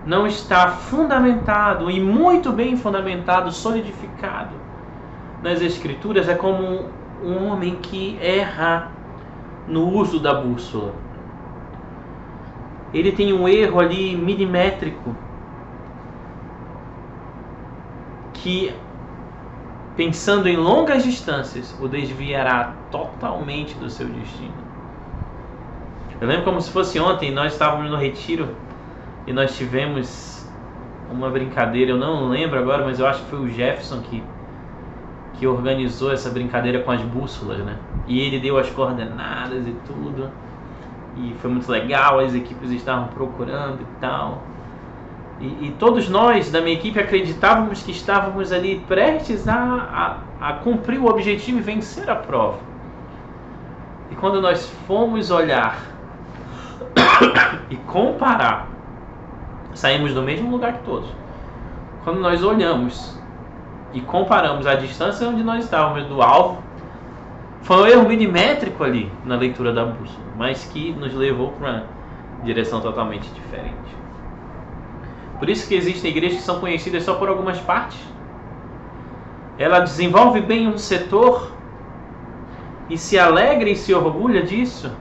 não está fundamentado, e muito bem fundamentado, solidificado nas Escrituras, é como um homem que erra no uso da bússola. Ele tem um erro ali milimétrico que, pensando em longas distâncias, o desviará totalmente do seu destino. Eu lembro como se fosse ontem, nós estávamos no retiro e nós tivemos uma brincadeira, eu não lembro agora, mas eu acho que foi o Jefferson que organizou essa brincadeira com as bússolas, né? E ele deu as coordenadas e tudo, e foi muito legal, as equipes estavam procurando e tal, e todos nós da minha equipe acreditávamos que estávamos ali prestes a cumprir o objetivo e vencer a prova. E quando nós fomos olhar e comparar, saímos do mesmo lugar que todos. Quando nós olhamos e comparamos a distância onde nós estávamos do alvo, foi um erro milimétrico ali na leitura da bússola, mas que nos levou para uma direção totalmente diferente. Por isso que existem igrejas que são conhecidas só por algumas partes. Ela desenvolve bem um setor e se alegra e se orgulha disso,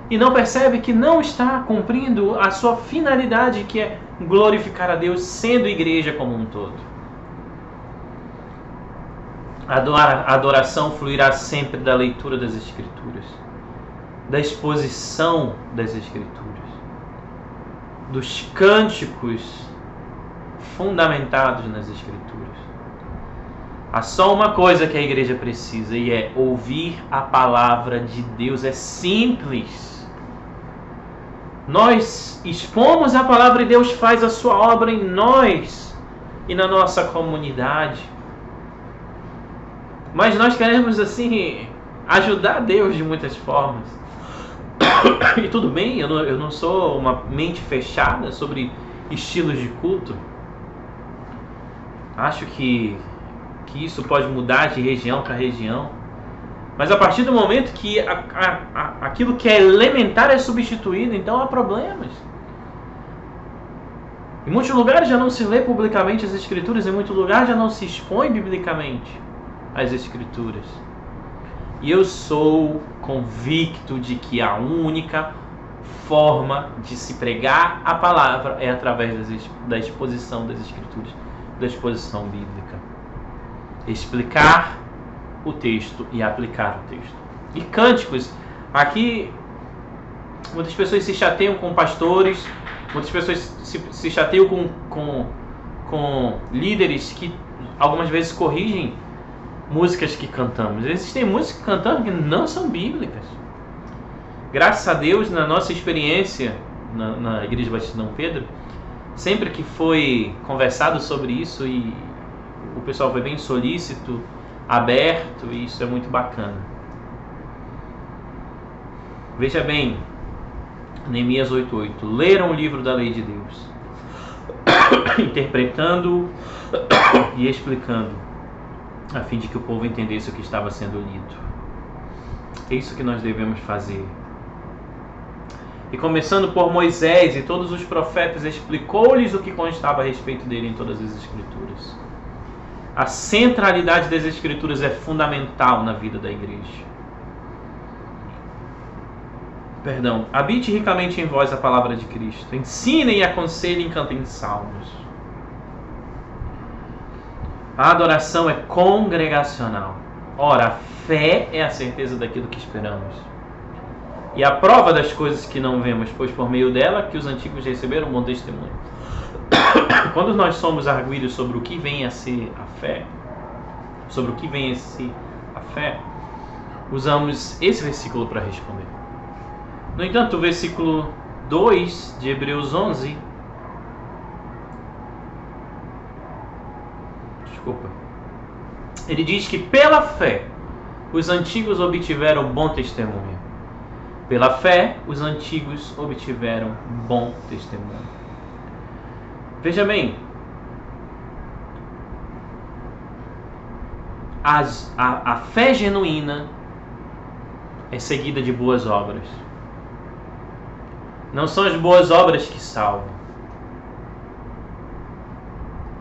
e não percebe que não está cumprindo a sua finalidade, que é glorificar a Deus, sendo igreja como um todo. A adoração fluirá sempre da leitura das Escrituras, da exposição das Escrituras, dos cânticos fundamentados nas Escrituras. Há só uma coisa que a igreja precisa, e é ouvir a palavra de Deus. É simples. Nós expomos a palavra e Deus faz a sua obra em nós e na nossa comunidade. Mas nós queremos, assim, ajudar Deus de muitas formas. E tudo bem, eu não sou uma mente fechada sobre estilos de culto. Acho que isso pode mudar de região para região. Mas a partir do momento que aquilo que é elementar é substituído, então há problemas. Em muitos lugares já não se lê publicamente as Escrituras, em muitos lugares já não se expõe biblicamente as Escrituras. E eu sou convicto de que a única forma de se pregar a palavra é através da exposição das Escrituras, da exposição bíblica. Explicar o texto e aplicar o texto. E cânticos, aqui muitas pessoas se chateiam com pastores, muitas pessoas se chateiam com líderes que algumas vezes corrigem músicas que cantamos. Existem músicas que cantamos que não são bíblicas. Graças a Deus, na nossa experiência na Igreja Batista de Dom Pedro, sempre que foi conversado sobre isso, e o pessoal foi bem solícito, aberto, e isso é muito bacana. Veja bem, Neemias 8:8, leram o livro da lei de Deus, interpretando e explicando, a fim de que o povo entendesse o que estava sendo lido. É isso que nós devemos fazer. E começando por Moisés e todos os profetas, explicou-lhes o que constava a respeito dele em todas as Escrituras. A centralidade das Escrituras é fundamental na vida da igreja. Habite ricamente em vós a palavra de Cristo. Ensinem e aconselhem e cantem salmos. A adoração é congregacional. Ora, a fé é a certeza daquilo que esperamos. E a prova das coisas que não vemos, pois por meio dela que os antigos receberam um bom testemunho. Quando nós somos arguídos sobre o que vem a ser a fé, usamos esse versículo para responder. No entanto, o versículo 2 de Hebreus 11, ele diz que pela fé os antigos obtiveram bom testemunho. Pela fé, os antigos obtiveram bom testemunho. Veja bem, a fé genuína é seguida de boas obras. Não são as boas obras que salvam,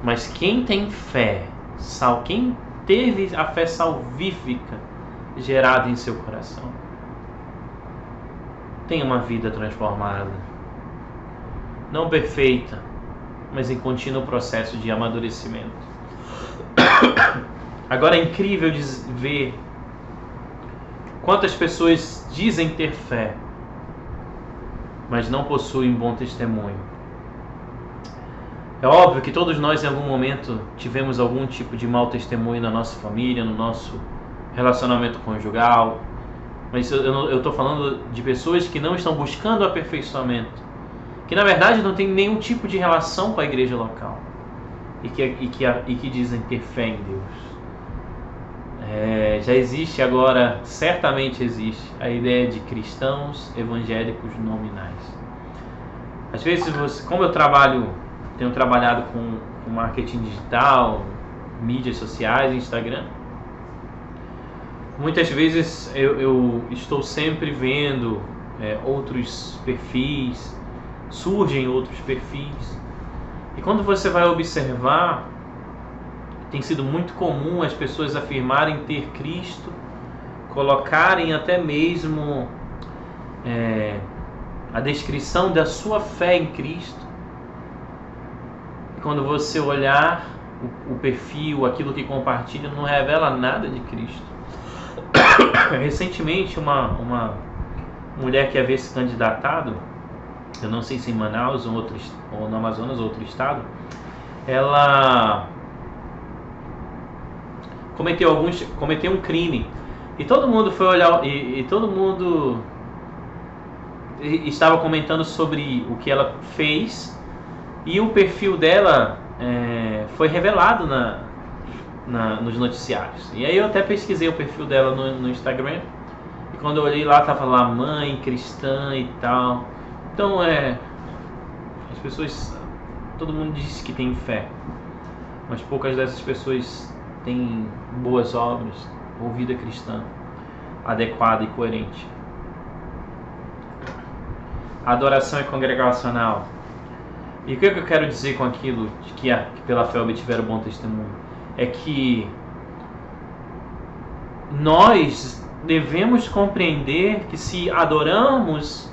mas quem tem fé, quem teve a fé salvífica gerada em seu coração, tem uma vida transformada, não perfeita, mas em contínuo processo de amadurecimento. Agora é incrível ver quantas pessoas dizem ter fé, mas não possuem bom testemunho. É óbvio que todos nós em algum momento tivemos algum tipo de mau testemunho na nossa família, no nosso relacionamento conjugal, mas eu estou falando de pessoas que não estão buscando o aperfeiçoamento, que na verdade não tem nenhum tipo de relação com a igreja local e que dizem ter fé em Deus. Já existe agora, certamente existe, a ideia de cristãos evangélicos nominais. Às vezes, como eu tenho trabalhado com marketing digital, mídias sociais, Instagram, muitas vezes eu estou sempre vendo outros perfis, surgem outros perfis, e quando você vai observar, tem sido muito comum as pessoas afirmarem ter Cristo, colocarem até mesmo a descrição da sua fé em Cristo. E quando você olhar o perfil, aquilo que compartilha, não revela nada de Cristo. Recentemente, uma mulher que havia se candidatado, eu não sei se em Manaus ou no Amazonas ou outro estado, ela cometeu um crime, e todo mundo foi olhar, e todo mundo estava comentando sobre o que ela fez, e o perfil dela foi revelado nos noticiários. E aí eu até pesquisei o perfil dela no Instagram, e quando eu olhei lá, estava lá mãe cristã e tal. Então as pessoas, todo mundo diz que tem fé, mas poucas dessas pessoas têm boas obras ou vida cristã adequada e coerente. A adoração é congregacional. E o que eu quero dizer com aquilo de que pela fé obtiveram bom testemunho? É que nós devemos compreender que se adoramos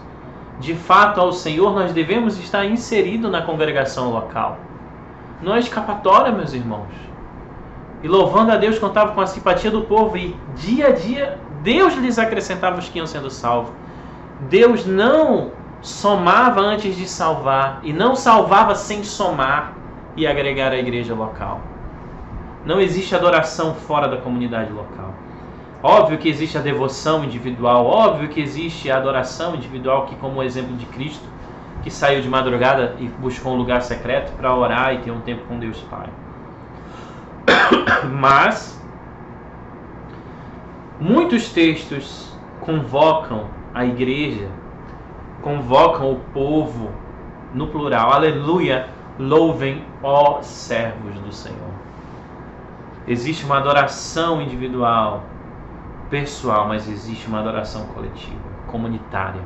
de fato ao Senhor, nós devemos estar inseridos na congregação local. Não é escapatória, meus irmãos. E louvando a Deus, contava com a simpatia do povo, e dia a dia Deus lhes acrescentava os que iam sendo salvos. Deus não somava antes de salvar, e não salvava sem somar e agregar a igreja local. Não existe adoração fora da comunidade local. Óbvio que existe a devoção individual, óbvio que existe a adoração individual, que como o exemplo de Cristo que saiu de madrugada e buscou um lugar secreto para orar e ter um tempo com Deus Pai. Mas muitos textos convocam a igreja, convocam o povo no plural. Aleluia, louvem, ó servos do Senhor. Existe uma adoração individual, pessoal, mas existe uma adoração coletiva, comunitária.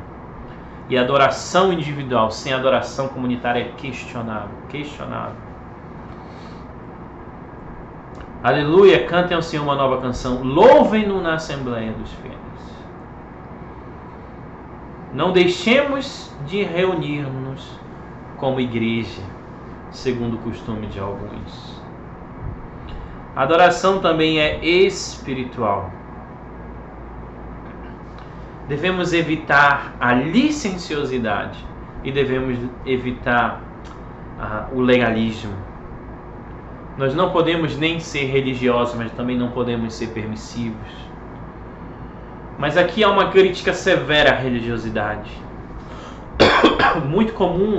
E a adoração individual sem adoração comunitária é questionável. Aleluia, cantem ao Senhor uma nova canção. Louvem-no na Assembleia dos Fiéis. Não deixemos de reunir-nos como igreja, segundo o costume de alguns. A adoração também é espiritual. Devemos evitar a licenciosidade e devemos evitar o legalismo. Nós não podemos nem ser religiosos, mas também não podemos ser permissivos. Mas aqui há uma crítica severa à religiosidade.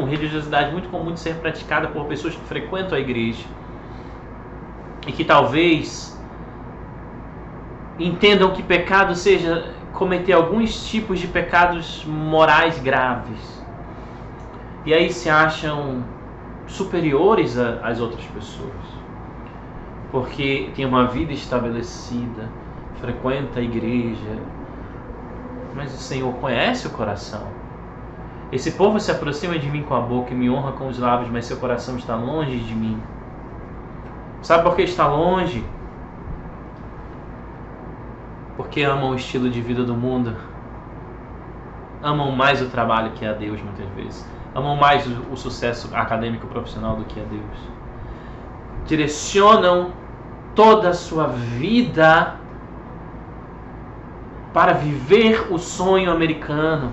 Religiosidade muito comum de ser praticada por pessoas que frequentam a igreja e que talvez entendam que pecado seja cometer alguns tipos de pecados morais graves. E aí se acham superiores às outras pessoas, porque tem uma vida estabelecida, frequenta a igreja. Mas o Senhor conhece o coração. Esse povo se aproxima de mim com a boca e me honra com os lábios, mas seu coração está longe de mim. Sabe por que está longe? Porque amam o estilo de vida do mundo. Amam mais o trabalho que a Deus, muitas vezes. Amam mais o sucesso acadêmico profissional do que a Deus. Direcionam toda a sua vida para viver o sonho americano.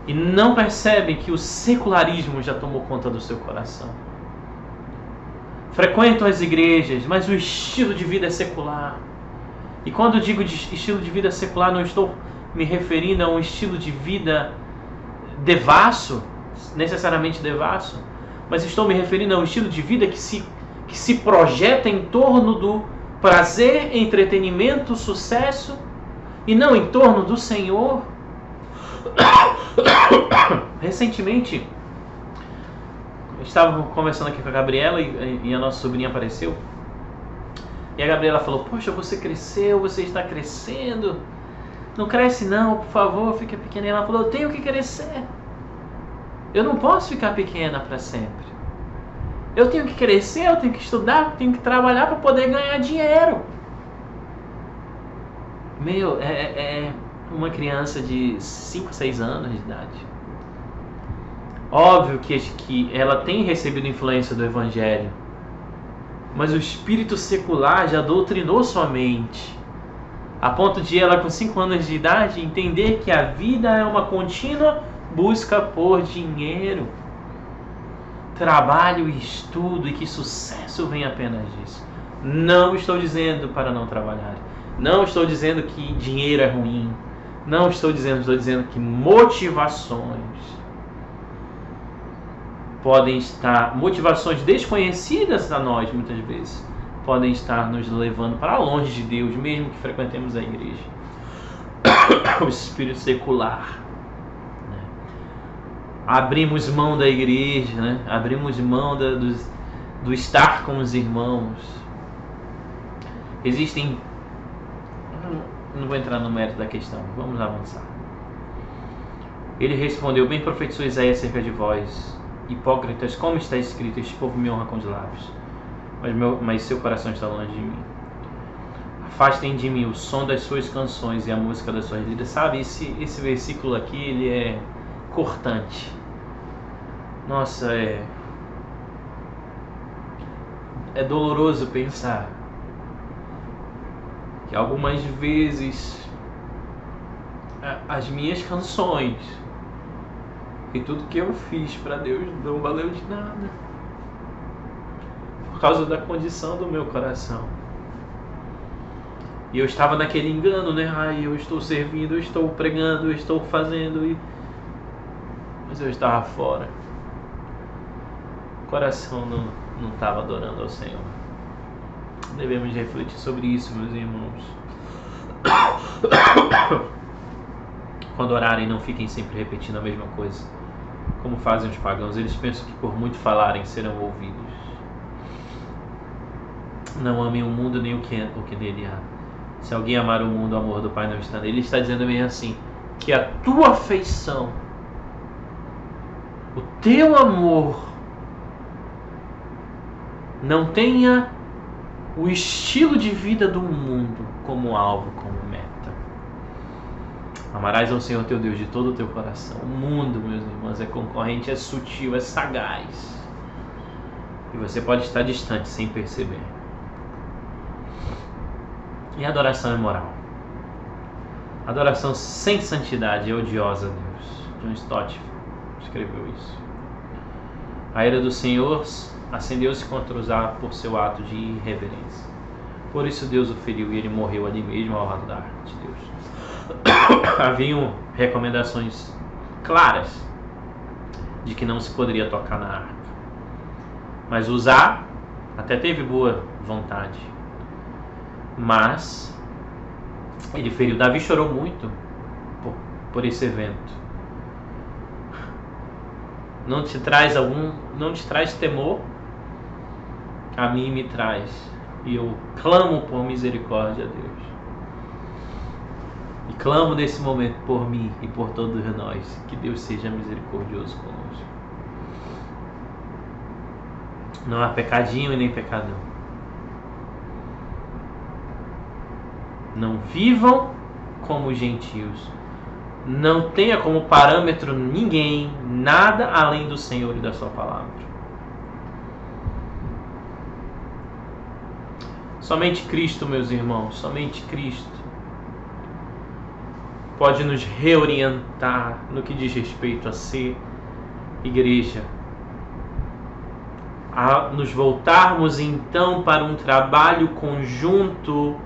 E não percebem que o secularismo já tomou conta do seu coração. Frequentam as igrejas, mas o estilo de vida é secular. E quando eu digo de estilo de vida secular, não estou me referindo a um estilo de vida devasso, necessariamente devasso, mas estou me referindo a um estilo de vida que se projeta em torno do prazer, entretenimento, sucesso, e não em torno do Senhor. Recentemente, eu estava conversando aqui com a Gabriela e a nossa sobrinha apareceu. E a Gabriela falou: poxa, você cresceu, você está crescendo. Não cresce não, por favor, fica pequena. E ela falou: eu tenho que crescer. Eu não posso ficar pequena para sempre. Eu tenho que crescer, eu tenho que estudar, eu tenho que trabalhar para poder ganhar dinheiro. É uma criança de 5, 6 anos de idade. Óbvio que ela tem recebido influência do Evangelho, mas o espírito secular já doutrinou sua mente, a ponto de ela, com 5 anos de idade, entender que a vida é uma contínua busca por dinheiro, trabalho e estudo, e que sucesso vem apenas disso. Não estou dizendo para não trabalhar. Não estou dizendo que dinheiro é ruim. Não estou dizendo que motivações podem estar, motivações desconhecidas a nós muitas vezes, podem estar nos levando para longe de Deus, mesmo que frequentemos a igreja. O espírito secular, né? Abrimos mão da igreja, né? Abrimos mão do estar com os irmãos. Existem... Não vou entrar no mérito da questão, vamos avançar. Ele respondeu: bem profetizou Isaías acerca de vós, hipócritas, como está escrito: este povo me honra com os lábios, mas seu coração está longe de mim. Afastem de mim o som das suas canções e a música das suas liras. Sabe, esse versículo aqui, ele é cortante. Nossa, é doloroso pensar que algumas vezes as minhas canções e tudo que eu fiz para Deus não valeu de nada, por causa da condição do meu coração. E eu estava naquele engano, né? Ai, eu estou servindo, eu estou pregando, eu estou fazendo, e mas eu estava fora. O coração não estava adorando ao Senhor. Devemos refletir sobre isso, meus irmãos. Quando orarem, não fiquem sempre repetindo a mesma coisa, como fazem os pagãos. Eles pensam que por muito falarem serão ouvidos. Não amem o mundo nem o que nele há. Se alguém amar o mundo, o amor do Pai não está nele. Ele está dizendo bem assim, que a tua afeição, o teu amor, não tenha o estilo de vida do mundo como alvo, como meta. Amarás ao Senhor teu Deus de todo o teu coração. O mundo, meus irmãos, é concorrente, é sutil, é sagaz. E você pode estar distante sem perceber. E a adoração é moral. A adoração sem santidade é odiosa a Deus. John Stott escreveu isso. A ira do Senhor acendeu-se contra Uzá por seu ato de irreverência. Por isso Deus o feriu e ele morreu ali mesmo ao lado de Deus. Haviam recomendações claras de que não se poderia tocar na arca. Mas Uzá até teve boa vontade. Mas ele feriu. Davi chorou muito por esse evento. Não te traz temor? A mim me traz. E eu clamo por misericórdia a Deus. E clamo nesse momento por mim e por todos nós, que Deus seja misericordioso conosco. Não há pecadinho e nem pecadão. Não vivam como os gentios. Não tenha como parâmetro ninguém, nada além do Senhor e da sua palavra. Somente Cristo, meus irmãos, somente Cristo pode nos reorientar no que diz respeito a ser igreja. A nos voltarmos então para um trabalho conjunto,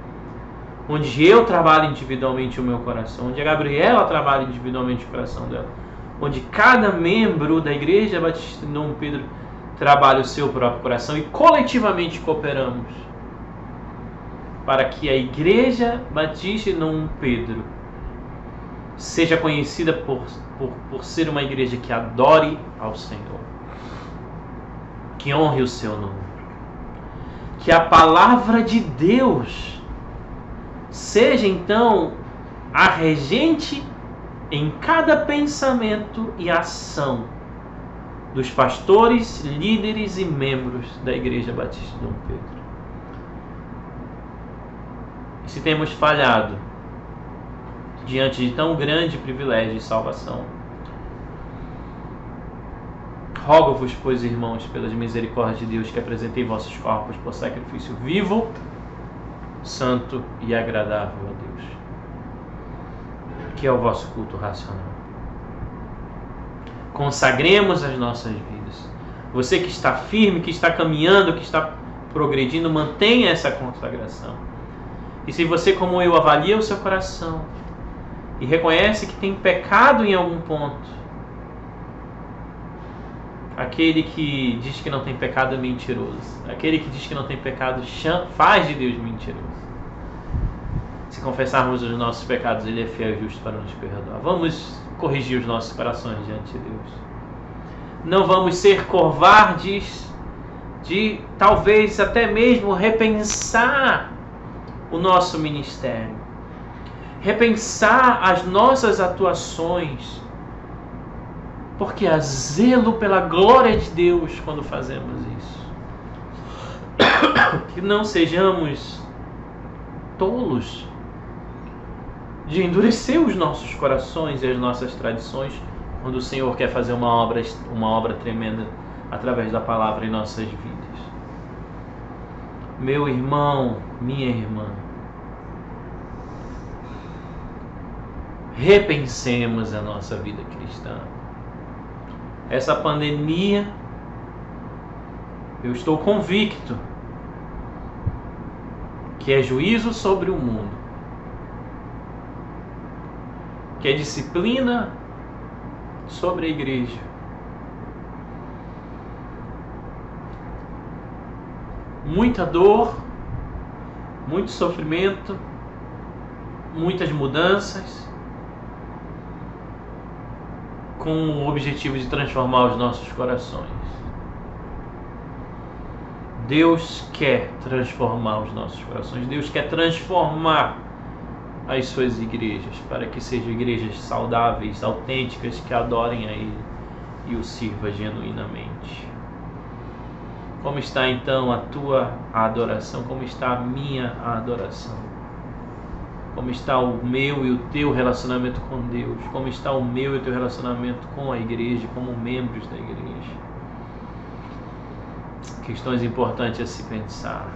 onde eu trabalho individualmente o meu coração, onde a Gabriela trabalha individualmente o coração dela, onde cada membro da Igreja Batista de Dom Pedro trabalha o seu próprio coração e coletivamente cooperamos para que a Igreja Batista de Dom Pedro seja conhecida por ser uma igreja que adore ao Senhor, que honre o seu nome, que a palavra de Deus seja então a regente em cada pensamento e ação dos pastores, líderes e membros da Igreja Batista de Dom Pedro. E se temos falhado diante de tão grande privilégio de salvação, rogo-vos, pois, irmãos, pelas misericórdias de Deus, que apresentei vossos corpos por sacrifício vivo, santo e agradável a Deus, que é o vosso culto racional. Consagremos as nossas vidas. Você que está firme, que está caminhando, que está progredindo, mantenha essa consagração. E se você, como eu, avalia o seu coração e reconhece que tem pecado em algum ponto, aquele que diz que não tem pecado é mentiroso. Aquele que diz que não tem pecado faz de Deus mentiroso. Se confessarmos os nossos pecados, Ele é fiel e justo para nos perdoar. Vamos corrigir os nossos corações diante de Deus. Não vamos ser covardes de talvez até mesmo repensar o nosso ministério, repensar as nossas atuações, porque há zelo pela glória de Deus quando fazemos isso. Que não sejamos tolos de endurecer os nossos corações e as nossas tradições quando o Senhor quer fazer uma obra tremenda através da palavra em nossas vidas. Meu irmão, minha irmã, repensemos a nossa vida cristã. Essa pandemia, eu estou convicto que é juízo sobre o mundo, que é disciplina sobre a igreja. Muita dor, muito sofrimento, muitas mudanças, com o objetivo de transformar os nossos corações. Deus quer transformar os nossos corações. Deus quer transformar as suas igrejas para que sejam igrejas saudáveis, autênticas, que adorem a Ele e o sirva genuinamente. Como está então a tua adoração? Como está a minha adoração? Como está o meu e o teu relacionamento com Deus? Como está o meu e o teu relacionamento com a igreja, como membros da igreja? Questões importantes a se pensar.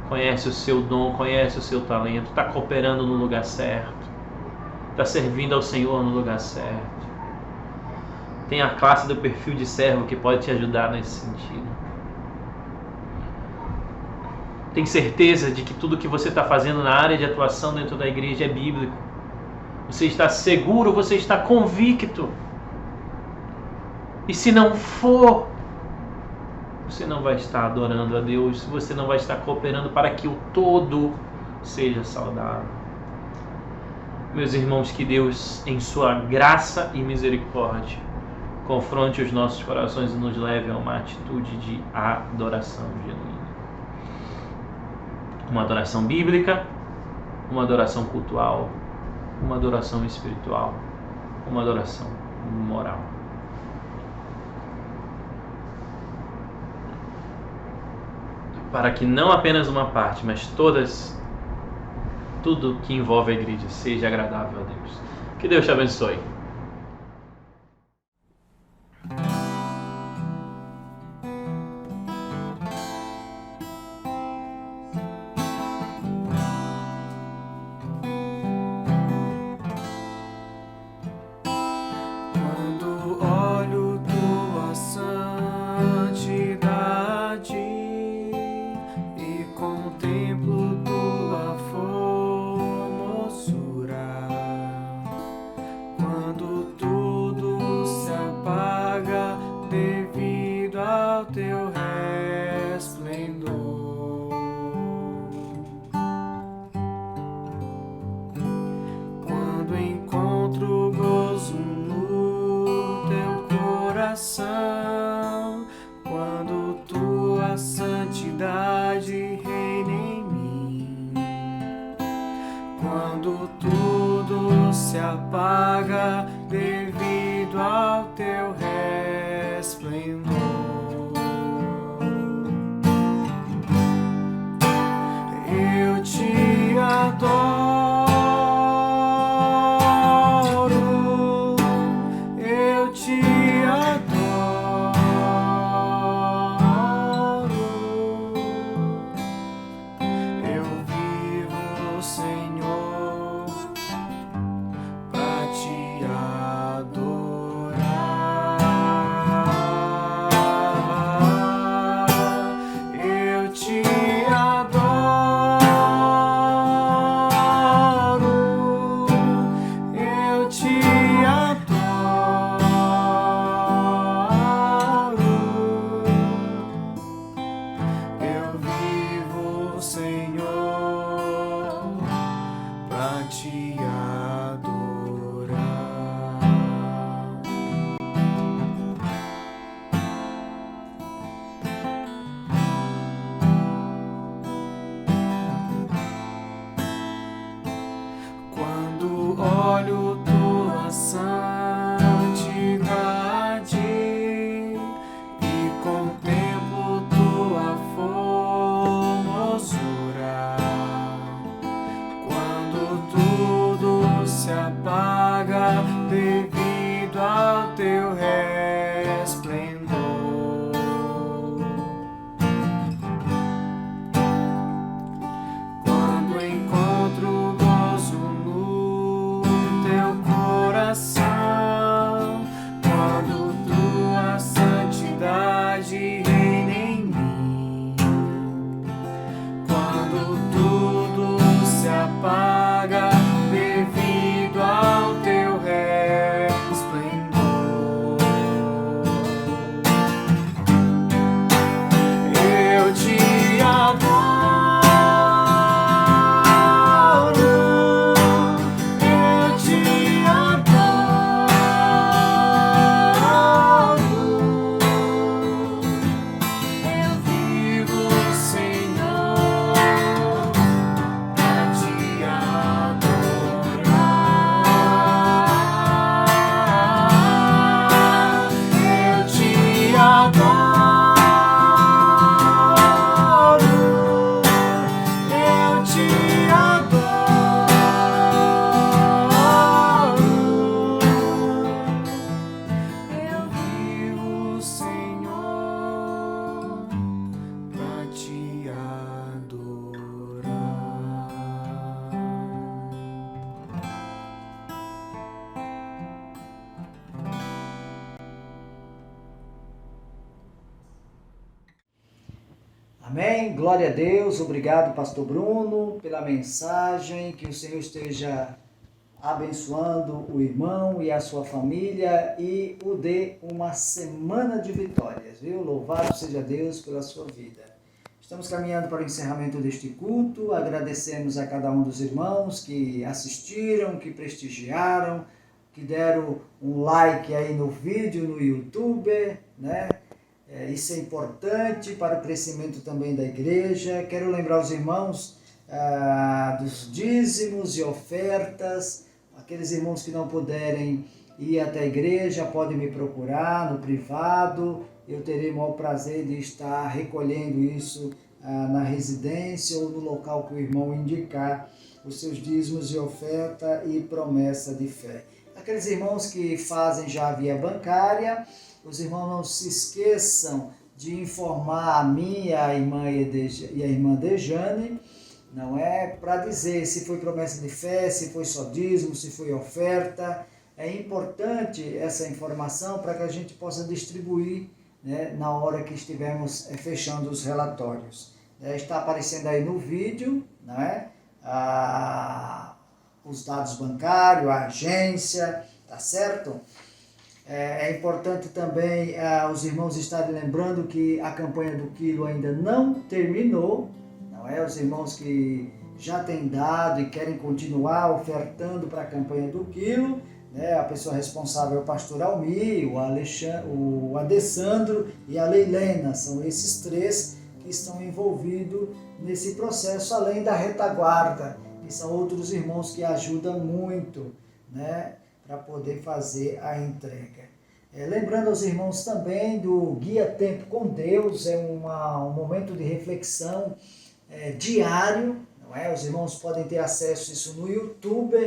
Conhece o seu dom, conhece o seu talento, está cooperando no lugar certo, está servindo ao Senhor no lugar certo. Tem a classe do perfil de servo que pode te ajudar nesse sentido. Tem certeza de que tudo que você está fazendo na área de atuação dentro da igreja é bíblico. Você está seguro, você está convicto. E se não for, você não vai estar adorando a Deus, você não vai estar cooperando para que o todo seja saudável. Meus irmãos, que Deus, em sua graça e misericórdia, confronte os nossos corações e nos leve a uma atitude de adoração genuína. Uma adoração bíblica, uma adoração cultual, uma adoração espiritual, uma adoração moral. Para que não apenas uma parte, mas tudo que envolve a igreja seja agradável a Deus. Que Deus te abençoe. Quando olho tua santidade e contemplo tua formosura, quando tudo se apaga devido ao teu resplendor, quando encontro gozo no teu coração, quando tua santidade reina em mim, quando tudo se apaga devido ao teu resplendor, eu te adoro, eu te adoro, eu vivo, Senhor, pra te adorar. Amém? Glória a Deus. Obrigado, pastor Bruno, pela mensagem. Que o Senhor esteja abençoando o irmão e a sua família e o dê uma semana de vitórias, viu? Louvado seja Deus pela sua vida. Estamos caminhando para o encerramento deste culto. Agradecemos a cada um dos irmãos que assistiram, que prestigiaram, que deram um like aí no vídeo no YouTube, né? Isso é importante para o crescimento também da igreja. Quero lembrar os irmãos dos dízimos e ofertas. Aqueles irmãos que não puderem ir até a igreja podem me procurar no privado. Eu terei o maior prazer de estar recolhendo isso na residência ou no local que o irmão indicar os seus dízimos e oferta e promessa de fé. Aqueles irmãos que fazem já via bancária, os irmãos não se esqueçam de informar a mim e a irmã Dejane, não é? Para dizer se foi promessa de fé, se foi só dízimo, se foi oferta. É importante essa informação para que a gente possa distribuir, né, na hora que estivermos fechando os relatórios. Está aparecendo aí no vídeo, não é? Os dados bancários, a agência, tá certo? É importante também os irmãos estarem lembrando que a campanha do quilo ainda não terminou, não é? Os irmãos que já têm dado e querem continuar ofertando para a campanha do quilo, né? A pessoa responsável é o pastor Almir, o Adessandro e a Leilena, são esses três que estão envolvidos nesse processo, além da retaguarda, que são outros irmãos que ajudam muito, né, para poder fazer a entrega. Lembrando aos irmãos também do Guia Tempo com Deus, é um momento de reflexão diário, não é? Os irmãos podem ter acesso a isso no YouTube,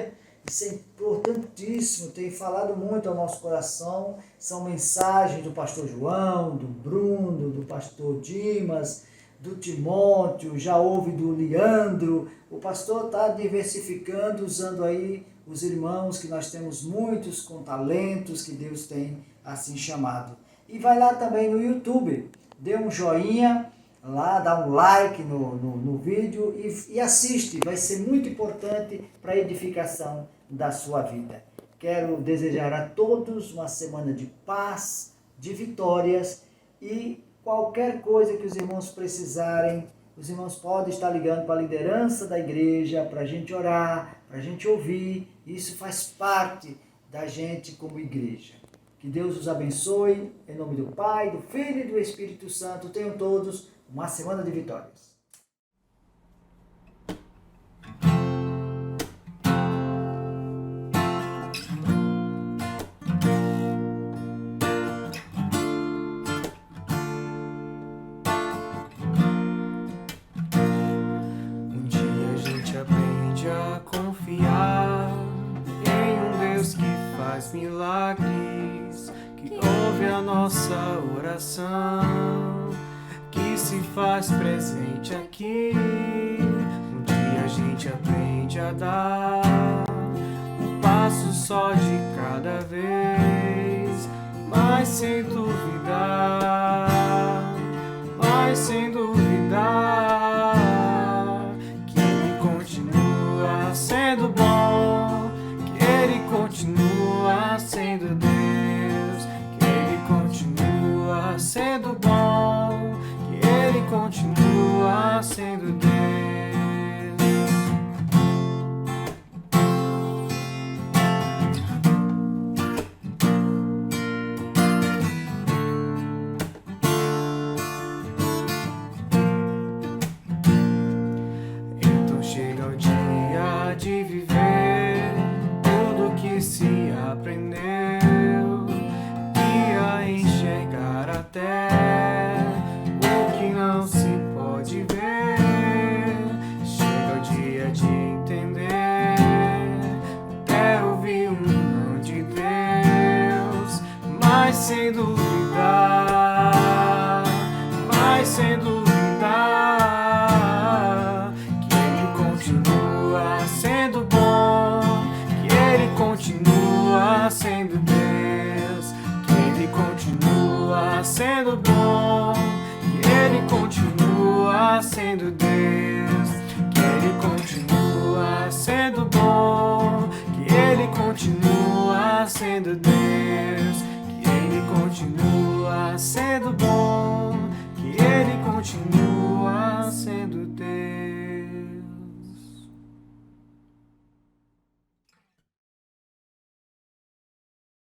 isso é importantíssimo, tem falado muito ao nosso coração, são mensagens do pastor João, do Bruno, do pastor Dimas, do Timóteo, já houve do Leandro. O pastor está diversificando, usando aí os irmãos, que nós temos muitos com talentos que Deus tem assim chamado. E vai lá também no YouTube, dê um joinha lá, dá um like no vídeo e assiste, vai ser muito importante para a edificação da sua vida. Quero desejar a todos uma semana de paz, de vitórias, e qualquer coisa que os irmãos precisarem, os irmãos podem estar ligando para a liderança da igreja, para a gente orar, para a gente ouvir. Isso faz parte da gente como igreja. Que Deus os abençoe, em nome do Pai, do Filho e do Espírito Santo. Tenham todos uma semana de vitórias. Milagres, que ouve a nossa oração, que se faz presente aqui. Um dia a gente aprende a dar um passo só de cada vez, mas sem duvidar, que Ele continua sendo bom, que Ele continua sendo Deus, que Ele continua sendo bom, que Ele continua sendo Deus. Então chega o dia de viver tudo que se aprendeu e a enxergar até o que não se pode ver. Chega o dia de entender, até ouvir um não de Deus, mas sem duvidar, que Ele continua sendo bom, que Ele continua sendo Deus, que Ele continua sendo bom, que Ele continua continua sendo Deus, que Ele continua sendo bom, que Ele continua sendo Deus.